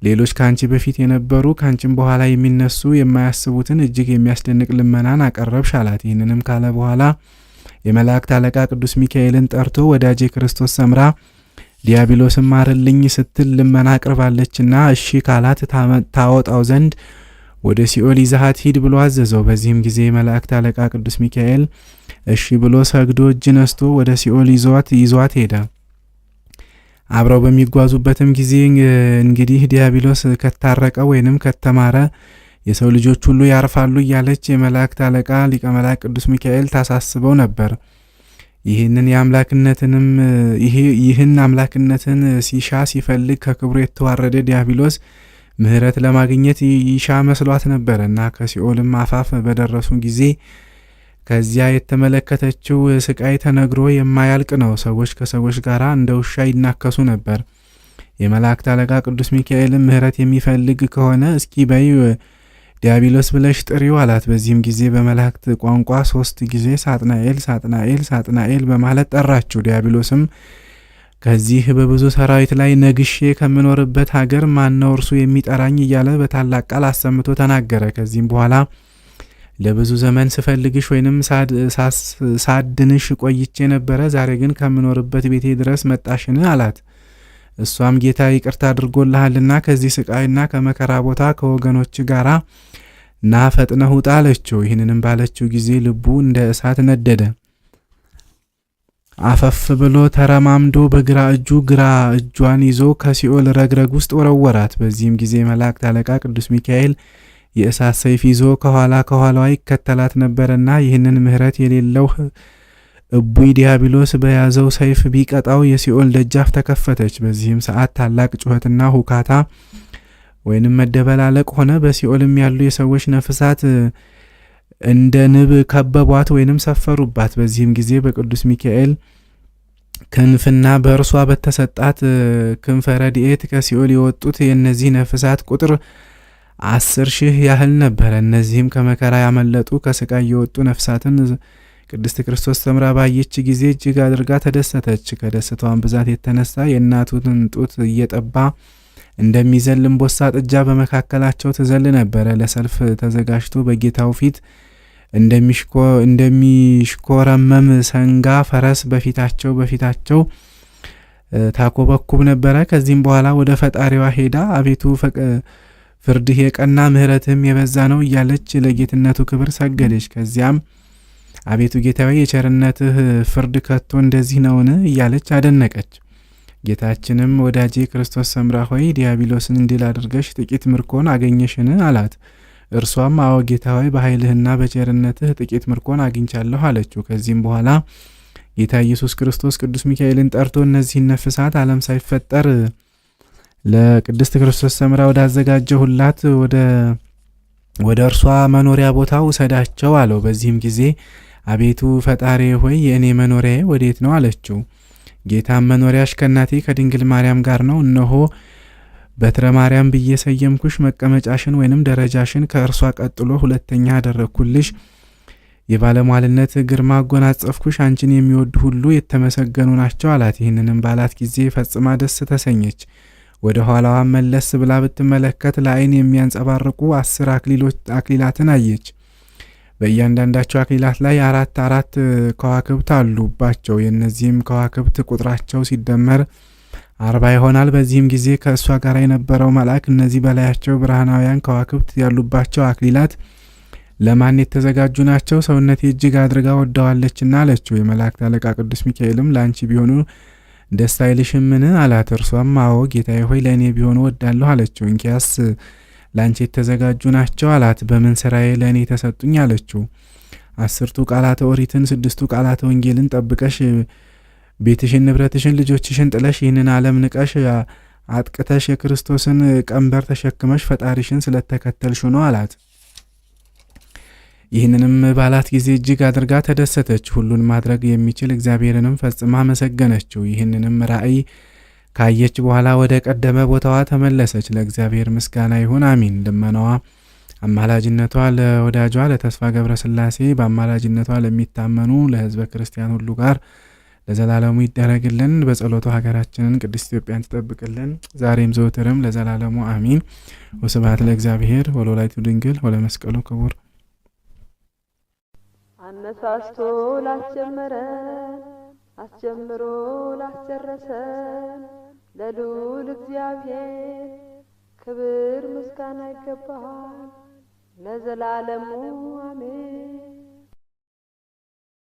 ሌሎች ከአንቺ በፊት የነበሩ ከአንቺም በኋላ የሚነሱ የማያስቡትን እጅግ የሚያስደንቅ ልመናን አቀረብሽ አላት። ይህንንም ካለ በኋላ የመላእክት አለቃ ቅዱስ ሚካኤልን ጠርቶ ወዳጄ ክርስቶስ ሰምራ ዲያብሎስን ማርልኝ ስትል ልመና አቅርባለችና እሺ ካላት ታወጣው ዘንድ ወደ ሲኦል ይዛሃት ሂድ ብሎ አዘዘው። በዚህም ጊዜ የመላእክት አለቃ ቅዱስ ሚካኤል እሺ ብሎ ሰግዶ እጅ ነስቶ ወደ ሲኦል ይዟት ሄደ። አብረው በሚጓዙበትም ጊዜ እንግዲህ ዲያብሎስ ከታረቀ ወይንም ከተማረ የሰው ልጆች ሁሉ ያርፋሉ እያለች የመላእክት አለቃ ሊቀ መላእክት ቅዱስ ሚካኤል ታሳስበው ነበር። ይህን አምላክነትን ሲሻ ሲፈልግ ከክብሩ የተዋረደ ዲያብሎስ ምሕረት ለማግኘት ይሻ መስሏት ነበር እና ከሲኦልም አፋፍ በደረሱ ጊዜ ከዚያ የተመለከተችው ስቃይ ተነግሮ የማያልቅ ነው። ሰዎች ከሰዎች ጋር እንደ ውሻ ይናከሱ ነበር። የመላእክት አለቃ ቅዱስ ሚካኤልም ምሕረት የሚፈልግ ከሆነ እስኪ በይ ዲያብሎስ ብለሽ ጥሪው አላት። በዚህም ጊዜ በመላእክት ቋንቋ 3 ጊዜ ሳጥናኤል ሳጥናኤል ሳጥናኤል በማለት ጠራችው። ዲያብሎስም ከዚህ በብዙ ሰራዊት ላይ ነግሼ ከምኖርበት ሀገር ማነው እርሱ የሚጠራኝ እያለ በታላቅ ቃል አሰምቶ ተናገረ። ከዚህም በኋላ ለብዙ ዘመን ስፈልግሽ ወይንም ሳድንሽ ቆይቼ ነበረ፣ ዛሬ ግን ከምኖርበት ቤቴ ድረስ መጣሽን አላት። እሷም ጌታ ይቅርታ አድርጎልሃልና ከዚህ ስቃይና ከመከራ ቦታ ከወገኖች ጋራ ና ፈጥነህ ውጣ አለችው። ይህንንም ባለችው ጊዜ ልቡ እንደ እሳት ነደደ። አፈፍ ብሎ ተረማምዶ በግራ እጇን ይዞ ከሲኦል ረግረግ ውስጥ ወረወራት። በዚህም ጊዜ መላእክት አለቃ ቅዱስ ሚካኤል የእሳት ሰይፍ ይዞ ከኋላዋ ይከተላት ነበርና ይህንን ምሕረት የሌለው እቡይ ዲያብሎስ በያዘው ሰይፍ ቢቀጣው የሲኦል ደጃፍ ተከፈተች። በዚህም ሰዓት ታላቅ ጩኸትና ሁካታ ወይንም መደበላለቅ ሆነ። በሲኦልም ያሉ የሰዎች ነፍሳት እንደ ንብ ከበቧት ወይንም ሰፈሩባት። በዚህም ጊዜ በቅዱስ ሚካኤል ክንፍና በእርሷ በተሰጣት ክንፈ ረድኤት ከሲኦል የወጡት የእነዚህ ነፍሳት ቁጥር 10,000 ያህል ነበረ። እነዚህም ከመከራ ያመለጡ ከስቃይ የወጡ ነፍሳትን ቅድስት ክርስቶስ ሰምራ ባየች ጊዜ እጅግ አድርጋ ተደሰተች። ከደስታዋን ብዛት የተነሳ የእናቱን ጡት እየጠባ እንደሚዘል እምቦሳ ጥጃ በመካከላቸው ትዘል ነበረ። ለሰልፍ ተዘጋጅቶ በጌታው ፊት እንደሚሽኮረመም ሰንጋ ፈረስ በፊታቸው ታኮበኩብ ነበረ። ከዚህም በኋላ ወደ ፈጣሪዋ ሄዳ አቤቱ ፍርድህ የቀና ምሕረትህም የበዛ ነው እያለች ለጌትነቱ ክብር ሰገደች። ከዚያም አቤቱ ጌታዊ የቸርነትህ ፍርድ ከቶ እንደዚህ ነውን እያለች አደነቀች። ጌታችንም ወዳጄ ክርስቶስ ሰምራ ሆይ ዲያብሎስን እንዲል አድርገሽ ጥቂት ምርኮን አገኘሽን አላት። እርሷም አዎ ጌታ ሆይ በኃይልህና በቸርነትህ ጥቂት ምርኮን አግኝቻለሁ አለችው። ከዚህም በኋላ ጌታ ኢየሱስ ክርስቶስ ቅዱስ ሚካኤልን ጠርቶ እነዚህን ነፍሳት ዓለም ሳይፈጠር ለቅድስት ክርስቶስ ሰምራ ወዳዘጋጀሁላት ወደ እርሷ መኖሪያ ቦታ ውሰዳቸው አለው። በዚህም ጊዜ አቤቱ ፈጣሪ ሆይ የእኔ መኖሪያዬ ወዴት ነው አለችው። ጌታም መኖሪያሽ ከእናቴ ከድንግል ማርያም ጋር ነው። እነሆ በትረ ማርያም ብዬ ሰየምኩሽ። መቀመጫሽን ወይንም ደረጃሽን ከእርሷ ቀጥሎ ሁለተኛ አደረግኩልሽ። የባለሟልነት ግርማ አጎናጸፍኩሽ። አንቺን የሚወዱ ሁሉ የተመሰገኑ ናቸው አላት። ይህንንም ባላት ጊዜ ፈጽማ ደስ ተሰኘች። ወደ ኋላዋ መለስ ብላ ብትመለከት ለዓይን የሚያንጸባርቁ 10 አክሊላትን አየች። በእያንዳንዳቸው አክሊላት ላይ አራት ከዋክብት አሉባቸው። የእነዚህም ከዋክብት ቁጥራቸው ሲደመር 40 ይሆናል። በዚህም ጊዜ ከእሷ ጋር የነበረው መልአክ እነዚህ በላያቸው ብርሃናውያን ከዋክብት ያሉባቸው አክሊላት ለማን የተዘጋጁ ናቸው? ሰውነቴ እጅግ አድርጋ ወደዋለችና አለችው። የመላእክት አለቃ ቅዱስ ሚካኤልም ለአንቺ ቢሆኑ ደስ አይልሽምን አላት። እርሷም አዎ ጌታዬ ሆይ ለእኔ ቢሆኑ ወዳለሁ አለችው። እንኪያስ ለአንቺ የተዘጋጁ ናቸው አላት። በምን ስራዬ ለእኔ ተሰጡኝ አለችው። 10ቱ ቃላተ ኦሪትን 6ቱ ቃላተ ወንጌልን ጠብቀሽ ቤትሽን ንብረትሽን ልጆችሽን ጥለሽ ይህንን ዓለም ንቀሽ አጥቅተሽ የክርስቶስን ቀንበር ተሸክመሽ ፈጣሪሽን ስለተከተልሽ ነው አላት። ይህንንም ባላት ጊዜ እጅግ አድርጋ ተደሰተች። ሁሉን ማድረግ የሚችል እግዚአብሔርንም ፈጽማ መሰገነችው። ይህንንም ራእይ ካየች በኋላ ወደ ቀደመ ቦታዋ ተመለሰች። ለእግዚአብሔር ምስጋና ይሁን አሚን። ልመናዋ አማላጅነቷ ለወዳጇ ለተስፋ ገብረ ሥላሴ በአማላጅነቷ ለሚታመኑ ለሕዝበ ክርስቲያን ሁሉ ጋር ለዘላለሙ ይደረግልን። በጸሎቱ ሀገራችንን ቅድስት ኢትዮጵያን ትጠብቅልን ዛሬም ዘወትርም ለዘላለሙ አሚን። ወስብሐት ለእግዚአብሔር ወለወላዲቱ ድንግል ወለመስቀሉ ክቡር። አነሳስቶ ላስጀመረን አስጀምሮ ላስጨረሰን ለልዑል እግዚአብሔር ክብር ምስጋና ይገባል ለዘላለሙ አሜን።